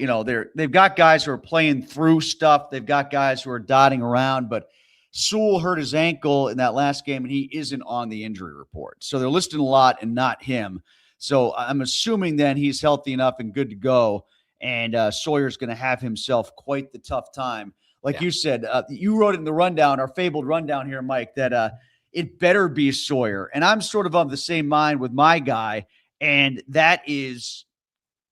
they've got guys who are playing through stuff. They've got guys who are dotting around, but Sewell hurt his ankle in that last game, and he isn't on the injury report. So they're listing a lot and not him. So I'm assuming then he's healthy enough and good to go. And Sawyer's going to have himself quite the tough time. Like you said, you wrote it in the rundown, our fabled rundown here, Mike, that it better be Sawyer. And I'm sort of the same mind with my guy, and that is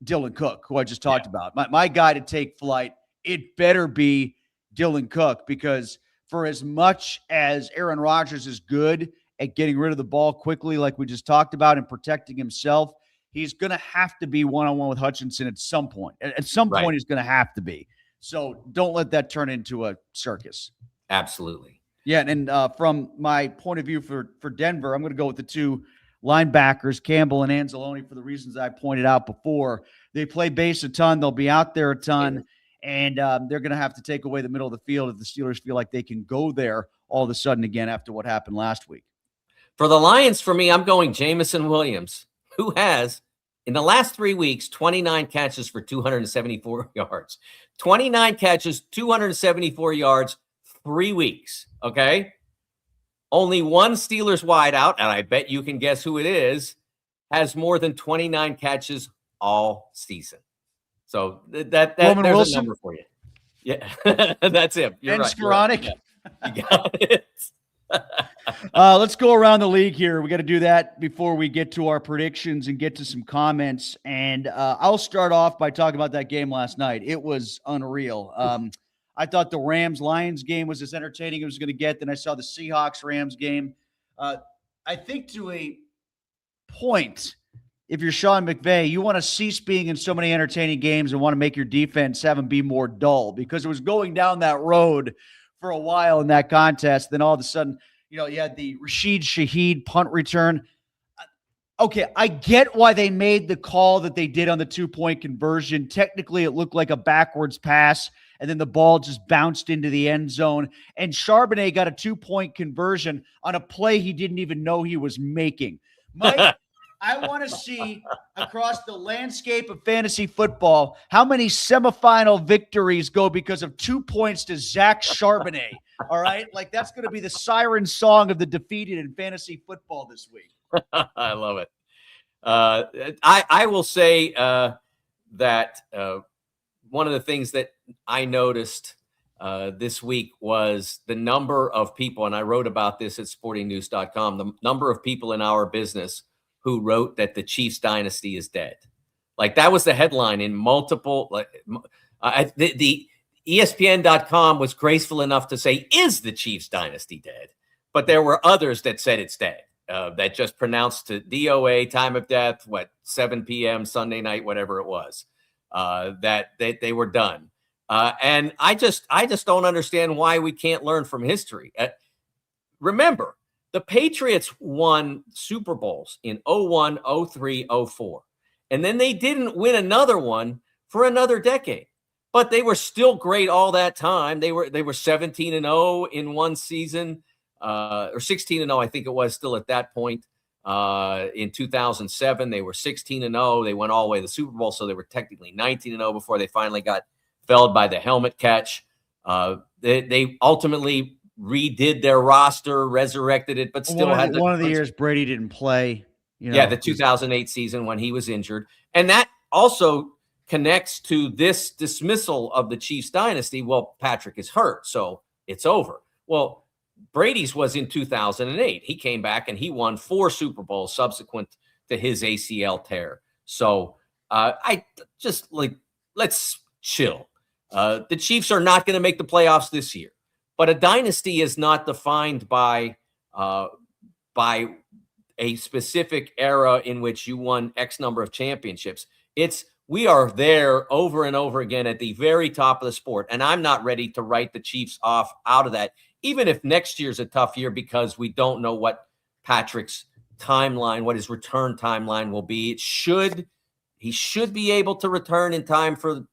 Dylan Cook, who I just talked about. My guy to take flight, it better be Dylan Cook, because for as much as Aaron Rodgers is good at getting rid of the ball quickly, like we just talked about, and protecting himself, he's going to have to be one-on-one with Hutchinson at some point. At some point, he's going to have to be. So don't let that turn into a circus. Absolutely. Yeah, and from my point of view for Denver, I'm going to go with the 2 linebackers, Campbell and Anzalone, for the reasons I pointed out before. They play base a ton. They'll be out there a ton, and they're going to have to take away the middle of the field if the Steelers feel like they can go there all of a sudden again after what happened last week. For the Lions, for me, I'm going Jamison Williams, who has, in the last 3 weeks, 29 catches for 274 yards. 29 catches, 274 yards, 3 weeks, okay? Only one Steelers wideout, and I bet you can guess who it is, has more than 29 catches all season. So there's Wilson? A number for you. Yeah, that's him. You're right. Skowronek. Yeah, you got it. Let's go around the league here. We got to do that before we get to our predictions and get to some comments. And I'll start off by talking about that game last night. It was unreal. I thought the Rams-Lions game was as entertaining as it was going to get. Then I saw the Seahawks-Rams game. I think to a point, if you're Sean McVay, you want to cease being in so many entertaining games and want to make your defense have them be more dull, because it was going down that road for a while in that contest. Then all of a sudden, you had the Rashid Shaheed punt return. Okay, I get why they made the call that they did on the 2-point conversion. Technically, it looked like a backwards pass, and then the ball just bounced into the end zone. And Charbonnet got a 2-point conversion on a play he didn't even know he was making. Mike, I want to see across the landscape of fantasy football how many semifinal victories go because of 2 points to Zach Charbonnet. All right, like that's going to be the siren song of the defeated in fantasy football this week. I love it. I will say that one of the things that I noticed this week was the number of people, and I wrote about this at sportingnews.com, the number of people in our business who wrote that the Chiefs dynasty is dead. Like that was the headline in multiple, the ESPN.com was graceful enough to say, is the Chiefs dynasty dead? But there were others that said it's dead. That just pronounced to DOA, time of death, 7 p.m. Sunday night, whatever it was, that they were done. And I just don't understand why we can't learn from history. Remember, the Patriots won Super Bowls in 01, 03, 04. And then they didn't win another one for another decade. But they were still great all that time. They were 17-0 in one season. Or 16-0, I think it was still at that point. In 2007, they were 16-0. They went all the way to the Super Bowl, so they were technically 19-0 before they finally got felled by the helmet catch. They ultimately redid their roster, resurrected it, but still had one of the years Brady didn't play. The 2008 season when he was injured, and that also connects to this dismissal of the Chiefs dynasty. Well, Patrick is hurt, so it's over. Well, Brady's was in 2008. He came back and he won 4 Super Bowls subsequent to his ACL tear. So I just let's chill. The Chiefs are not going to make the playoffs this year, but a dynasty is not defined by a specific era in which you won X number of championships. We are there over and over again at the very top of the sport. And I'm not ready to write the Chiefs off out of that, even if next year's a tough year because we don't know what Patrick's timeline, what his return timeline will be. He should be able to return in time for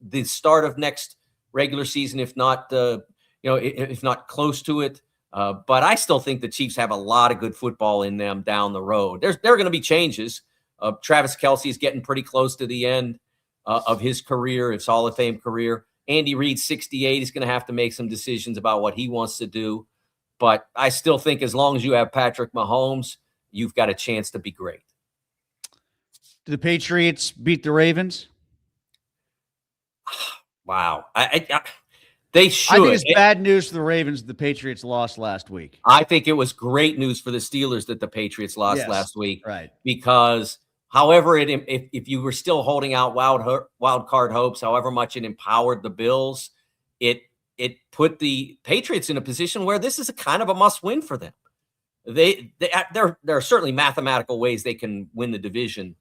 the start of next regular season, if not, if not close to it. But I still think the Chiefs have a lot of good football in them down the road. There are going to be changes. Travis Kelce is getting pretty close to the end of his career, his Hall of Fame career. Andy Reid, 68, he's going to have to make some decisions about what he wants to do. But I still think as long as you have Patrick Mahomes, you've got a chance to be great. Do the Patriots beat the Ravens? Wow. They should. I think it's bad news for the Ravens that the Patriots lost last week. I think it was great news for the Steelers that the Patriots lost last week. Right. Because however, if you were still holding out wild card hopes, however much it empowered the Bills, it put the Patriots in a position where this is a kind of a must win for them. There are certainly mathematical ways they can win the division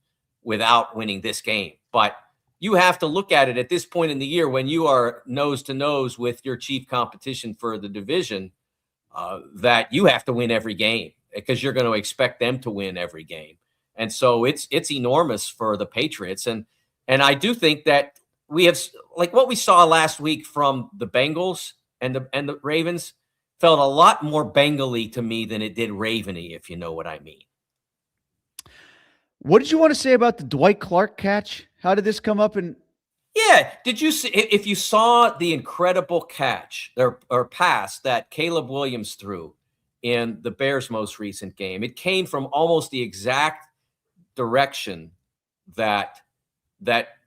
without winning this game, but you have to look at it at this point in the year when you are nose to nose with your chief competition for the division, that you have to win every game because you're going to expect them to win every game. And so it's enormous for the Patriots. And I do think that we have, like what we saw last week from the Bengals and the Ravens, felt a lot more Bengal-y to me than it did Raven-y, if you know what I mean. What did you want to say about the Dwight Clark catch? How did this come up? Yeah, did you see, if you saw the incredible catch or pass that Caleb Williams threw in the Bears' most recent game? It came from almost the exact direction that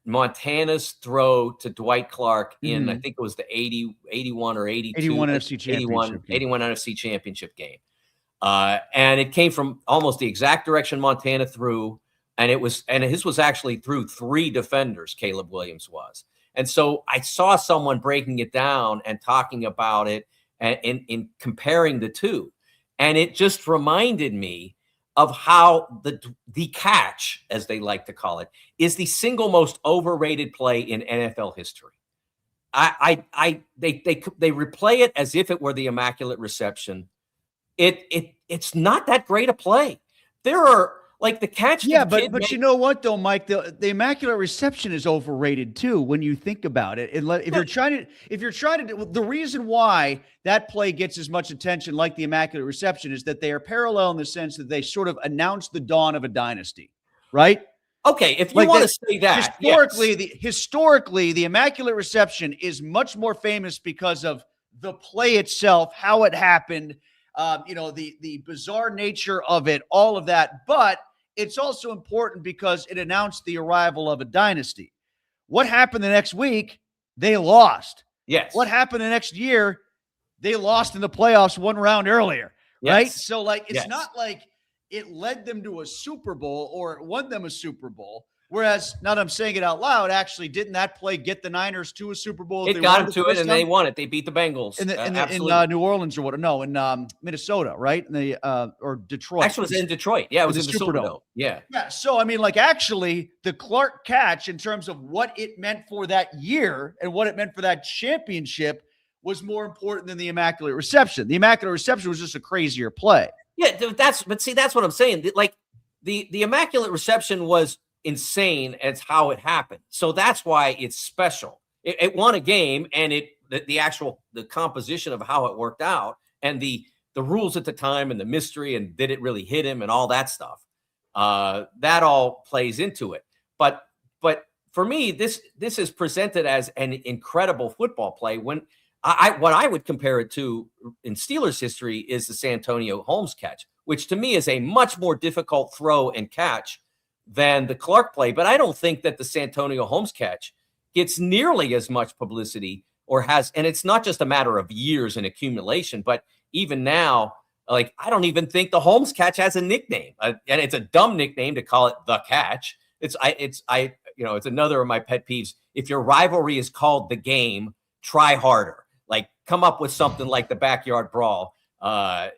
Montana's throw to Dwight Clark in, I think it was the 81 or 82. 81 NFC Championship. 81 NFC Championship game. And it came from almost the exact direction Montana threw. And his was actually through 3 defenders, Caleb Williams was. And so I saw someone breaking it down and talking about it and in comparing the two. And it just reminded me of how the catch, as they like to call it, is the single most overrated play in NFL history. They replay it as if it were the immaculate reception. It's not that great a play. There are Like the catch. Yeah, the but you know what though, Mike? The Immaculate Reception is overrated too when you think about it. If you're trying to, the reason why that play gets as much attention like the Immaculate Reception is that they are parallel in the sense that they sort of announce the dawn of a dynasty, right? Okay, if you want to say that, historically, the Immaculate Reception is much more famous because of the play itself, how it happened, the bizarre nature of it, all of that. But it's also important because it announced the arrival of a dynasty. What happened the next week? They lost. Yes. What happened the next year? They lost in the playoffs one round earlier, right? So, it's not like it led them to a Super Bowl or it won them a Super Bowl. Whereas, now that I'm saying it out loud, actually, didn't that play get the Niners to a Super Bowl? It got them to it, and they won it. They beat the Bengals in New Orleans or what? No, in Minnesota, right? Or Detroit. Actually, it was in Detroit. Yeah, it was in the Superdome. Yeah. So, actually, the Clark catch in terms of what it meant for that year and what it meant for that championship was more important than the Immaculate Reception. The Immaculate Reception was just a crazier play. Yeah, that's what I'm saying. Like the Immaculate Reception was insane as how it happened. So that's why it's special. It won a game, and the composition of how it worked out and the rules at the time and the mystery and did it really hit him and all that stuff. That all plays into it. But for me, this is presented as an incredible football play when what I would compare it to in Steelers history is the Santonio Holmes catch, which to me is a much more difficult throw and catch than the Clark play. But I don't think that the Santonio Holmes catch gets nearly as much publicity and it's not just a matter of years and accumulation, but even now, like, I don't even think the Holmes catch has a nickname, and it's a dumb nickname to call it the catch. It's another of my pet peeves. If your rivalry is called the game, try harder. Like, come up with something like the backyard brawl. Have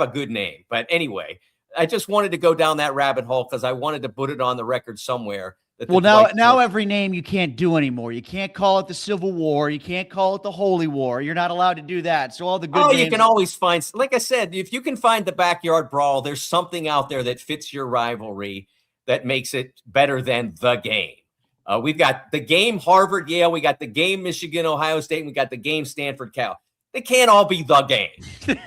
a good name. But anyway, I just wanted to go down that rabbit hole because I wanted to put it on the record somewhere. Now every name you can't do anymore. You can't call it the Civil War. You can't call it the Holy War. You're not allowed to do that. So all the good names. You can always find, like I said, if you can find the backyard brawl, there's something out there that fits your rivalry that makes it better than the game. We've got the game Harvard, Yale. We got the game Michigan, Ohio State. And we got the game Stanford, Cal. They can't all be the game.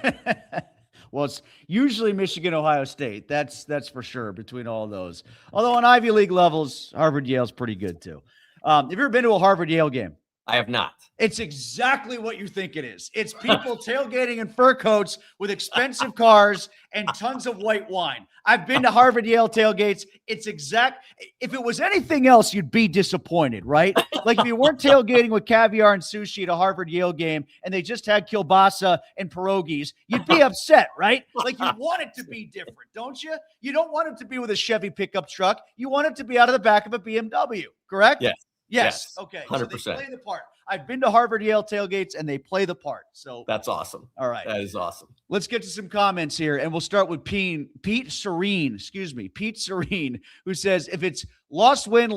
Well, it's usually Michigan, Ohio State. That's for sure between all of those. Although on Ivy League levels, Harvard, Yale's pretty good too. Have you ever been to a Harvard, Yale game? I have not. It's exactly what you think it is. It's people tailgating in fur coats with expensive cars and tons of white wine. I've been to Harvard Yale tailgates. If it was anything else, you'd be disappointed, right? Like if you weren't tailgating with caviar and sushi at a Harvard Yale game and they just had kielbasa and pierogies, you'd be upset, right? Like you want it to be different, don't you? You don't want it to be with a Chevy pickup truck. You want it to be out of the back of a BMW, correct? Yes. Okay. 100%. So they play the part. I've been to Harvard Yale tailgates and they play the part. So that's awesome. All right. That is awesome. Let's get to some comments here. And we'll start with Pete Serene, who says, if it's loss, win,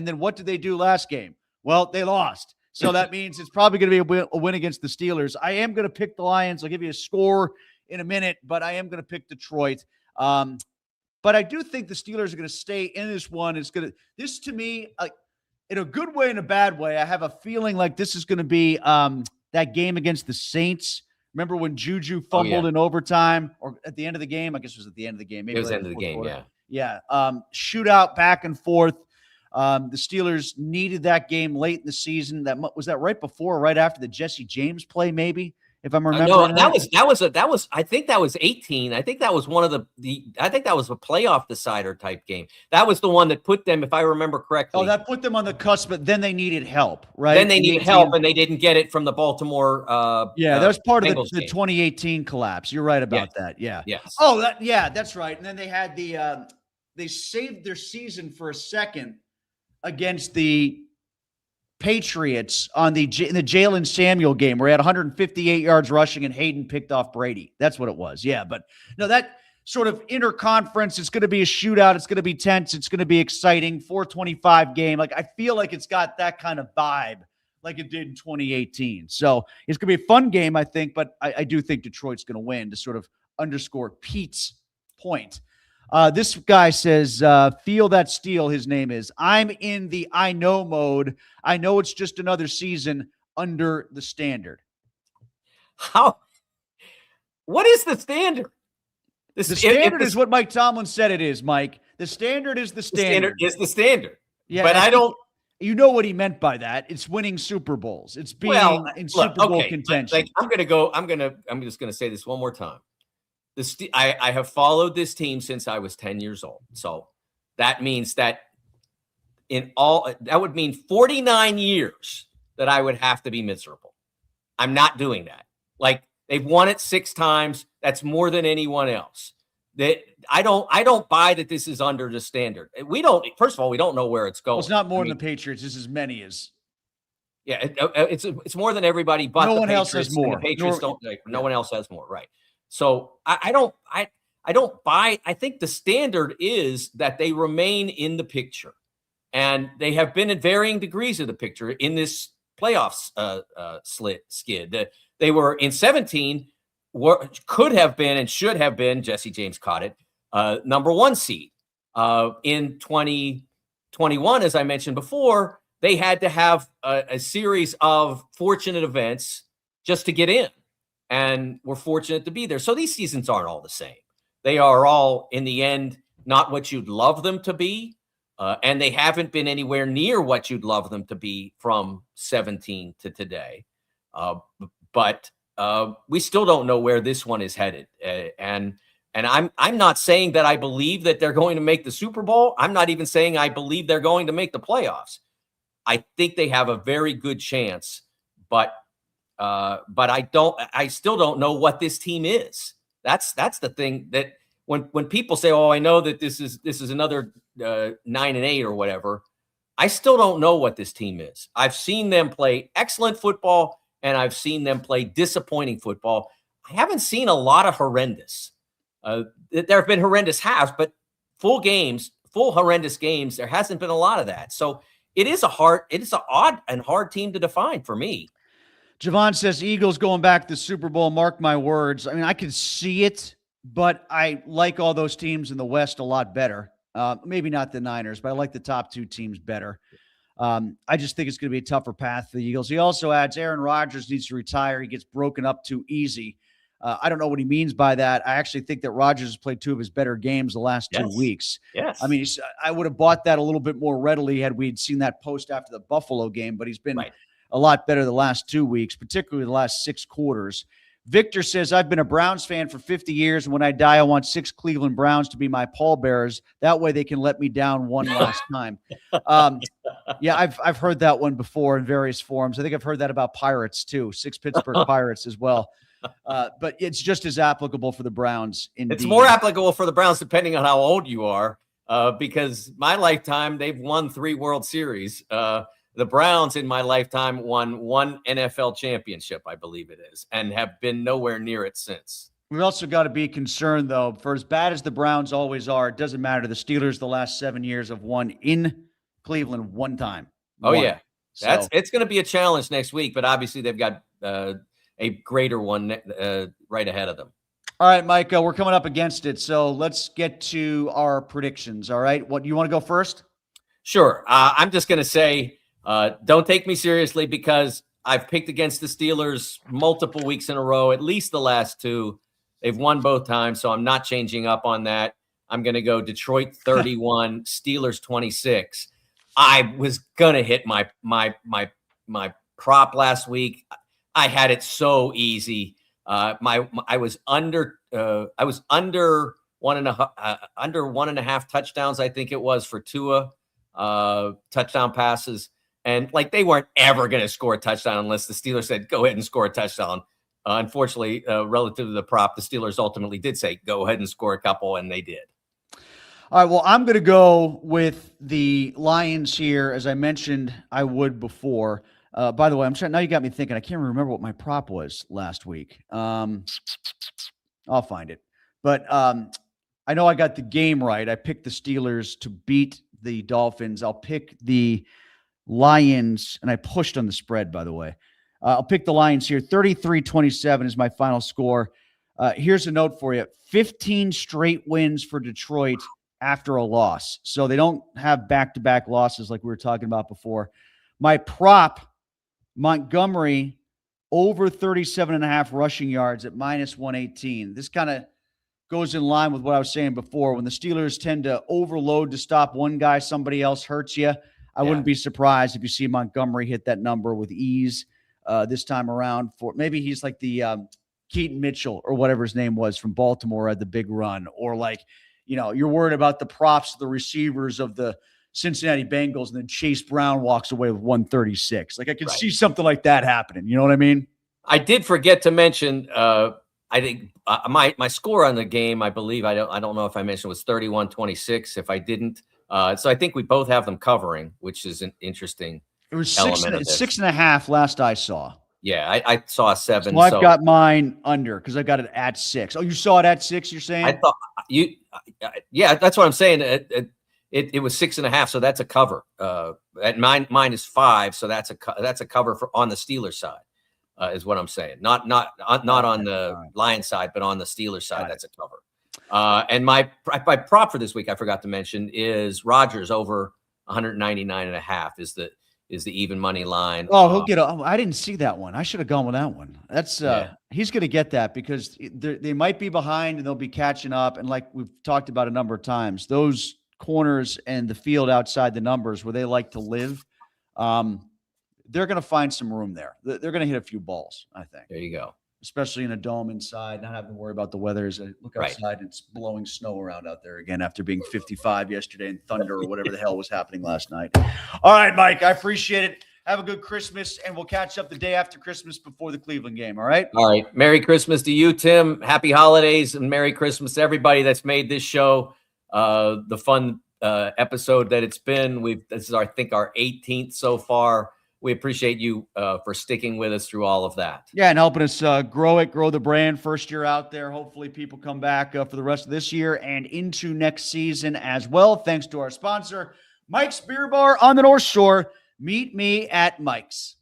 then what did they do last game? Well, they lost. So that means it's probably going to be a win against the Steelers. I am going to pick the Lions. I'll give you a score in a minute, but I am going to pick Detroit. But I do think the Steelers are going to stay in this one. This to me, in a good way and a bad way, I have a feeling like this is going to be that game against the Saints. Remember when Juju fumbled in overtime or at the end of the game? I guess it was at the end of the game. Maybe it was the end of the game, quarter. Yeah. Shootout back and forth. The Steelers needed that game late in the season. Was that right before or right after the Jesse James play, maybe? If I'm remembering, that was. I think that was 18. I think that was one of I think that was a playoff decider type game. That was the one that put them, if I remember correctly. Oh, that put them on the cusp, but then they needed help, right? Then they needed help, and they didn't get it from the Baltimore. That was part of the 2018 collapse. You're right about that. Yeah. Yes. Oh, that's right. And then they had they saved their season for a second against the Patriots in the Jalen Samuel game where he had 158 yards rushing and Hayden picked off Brady. That's what it was. Yeah. But no, that sort of interconference, it's going to be a shootout. It's going to be tense. It's going to be exciting. 425 game. Like, I feel like it's got that kind of vibe like it did in 2018. So it's going to be a fun game, I think, but I do think Detroit's going to win to sort of underscore Pete's point. This guy says, feel that steel, his name is. I'm in the I know mode. I know it's just another season under the standard. How? What is the standard? The standard is what Mike Tomlin said it is, Mike. The standard is the standard. The standard is the standard. Yeah, but I don't. You know what he meant by that? It's winning Super Bowls. It's being in Super Bowl contention. I'm just gonna say this one more time. I have followed this team since I was 10 years old. So that means that that would mean 49 years that I would have to be miserable. I'm not doing that. Like, they've won it 6 times. That's more than anyone else. I don't buy that this is under the standard. First of all, we don't know where it's going. Well, it's not more than the Patriots. It's as many as. Yeah, it's more than everybody, but no the one Patriots, else has more. The Patriots no one else has more, right? So I don't buy. I think the standard is that they remain in the picture, and they have been at varying degrees of the picture in this playoffs skid. They were in 17. Could have been and should have been, Jesse James caught it, number 1 seed. In 2021, as I mentioned before, they had to have a series of fortunate events just to get in, and we're fortunate to be there. So these seasons aren't all the same. They are all, in the end, not what you'd love them to be, and they haven't been anywhere near what you'd love them to be from 17 to today. But we still don't know where this one is headed. And I'm not saying that I believe that they're going to make the Super Bowl. I'm not even saying I believe they're going to make the playoffs. I think they have a very good chance, but I still don't know what this team is. That's the thing that when people say, "Oh, I know that this is another 9-8 or whatever," I still don't know what this team is. I've seen them play excellent football, and I've seen them play disappointing football. I haven't seen a lot of horrendous. There have been horrendous halves, but full horrendous games, there hasn't been a lot of that. So it is an odd and hard team to define for me. Javon says, Eagles going back to the Super Bowl, mark my words. I mean, I can see it, but I like all those teams in the West a lot better. Maybe not the Niners, but I like the top 2 teams better. I just think it's going to be a tougher path for the Eagles. He also adds Aaron Rodgers needs to retire. He gets broken up too easy. I don't know what he means by that. I actually think that Rodgers has played 2 of his better games the last 2 weeks. Yes. I mean, I would have bought that a little bit more readily had we seen that post after the Buffalo game, but he's been a lot better the last 2 weeks, particularly the last 6 quarters. Victor says, I've been a Browns fan for 50 years, and when I die, I want 6 Cleveland Browns to be my pallbearers. That way they can let me down one last time. Yeah, I've heard that one before in various forums. I think I've heard that about Pirates, too, 6 Pittsburgh Pirates as well. But it's just as applicable for the Browns. Indeed. It's more applicable for the Browns depending on how old you are, because my lifetime, they've won 3 World Series. The Browns in my lifetime won 1 NFL championship, I believe it is, and have been nowhere near it since. We've also got to be concerned, though, for as bad as the Browns always are, it doesn't matter. The Steelers the last 7 years have won in Cleveland 1 time. Oh, yeah. It's going to be a challenge next week, but obviously they've got a greater one right ahead of them. All right, Mike, we're coming up against it, so let's get to our predictions, all right? What, you want to go first? Sure. I'm just going to say, don't take me seriously because I've picked against the Steelers multiple weeks in a row, at least the last 2. They've won both times, so I'm not changing up on that. I'm going to go Detroit 31, Steelers 26. I was going to hit my prop last week. I had it so easy. I was under 1.5 touchdowns, I think it was, for Tua touchdown passes. And like, they weren't ever going to score a touchdown unless the Steelers said, go ahead and score a touchdown. Unfortunately, relative to the prop, the Steelers ultimately did say, go ahead and score a couple, and they did. All right, well, I'm going to go with the Lions here, as I mentioned I would before. By the way, I'm trying. Now you got me thinking. I can't remember what my prop was last week. I'll find it. But I know I got the game right. I picked the Steelers to beat the Dolphins. I'll pick the Lions, and I pushed on the spread, by the way. I'll pick the Lions here. 33-27 is my final score. Here's a note for you. 15 straight wins for Detroit after a loss. So they don't have back-to-back losses like we were talking about before. My prop, Montgomery, over 37.5 rushing yards at -118. This kind of goes in line with what I was saying before. When the Steelers tend to overload to stop one guy, somebody else hurts you. I wouldn't be surprised if you see Montgomery hit that number with ease this time around. For maybe he's like the Keaton Mitchell or whatever his name was from Baltimore at the big run, or like, you're worried about the props of the receivers of the Cincinnati Bengals, and then Chase Brown walks away with 136. Like I could see something like that happening. You know what I mean? I did forget to mention. I think my score on the game, I believe, I don't know if I mentioned, was 31-26. If I didn't, so I think we both have them covering, which is an interesting. It was 6.5 last I saw. Yeah, I saw a 7. So I've got mine under because I got it at 6. Oh, you saw it at 6, you're saying? I thought yeah, that's what I'm saying. It was 6.5, so that's a cover. At mine is 5, so that's a cover for on the Steelers side, is what I'm saying. Not on the Lions side, but on the Steelers side, that's a cover. And my prop for this week, I forgot to mention, is Rodgers over 199.5 is the even money line. Oh, he'll get. I didn't see that one. I should have gone with that one. That's he's going to get that because they might be behind and they'll be catching up. And like we've talked about a number of times, those corners and the field outside the numbers where they like to live, they're going to find some room there. They're going to hit a few balls, I think. There you go. Especially in a dome inside, not having to worry about the weather. As I look outside, and it's blowing snow around out there again after being 55 yesterday and thunder or whatever the hell was happening last night. All right, Mike, I appreciate it. Have a good Christmas, and we'll catch up the day after Christmas before the Cleveland game, all right? All right. Merry Christmas to you, Tim. Happy holidays and Merry Christmas to everybody that's made this show the fun episode that it's been. This is, I think, our 18th so far. We appreciate you for sticking with us through all of that. Yeah, and helping us grow the brand. First year out there. Hopefully people come back for the rest of this year and into next season as well. Thanks to our sponsor, Mike's Beer Bar on the North Shore. Meet me at Mike's.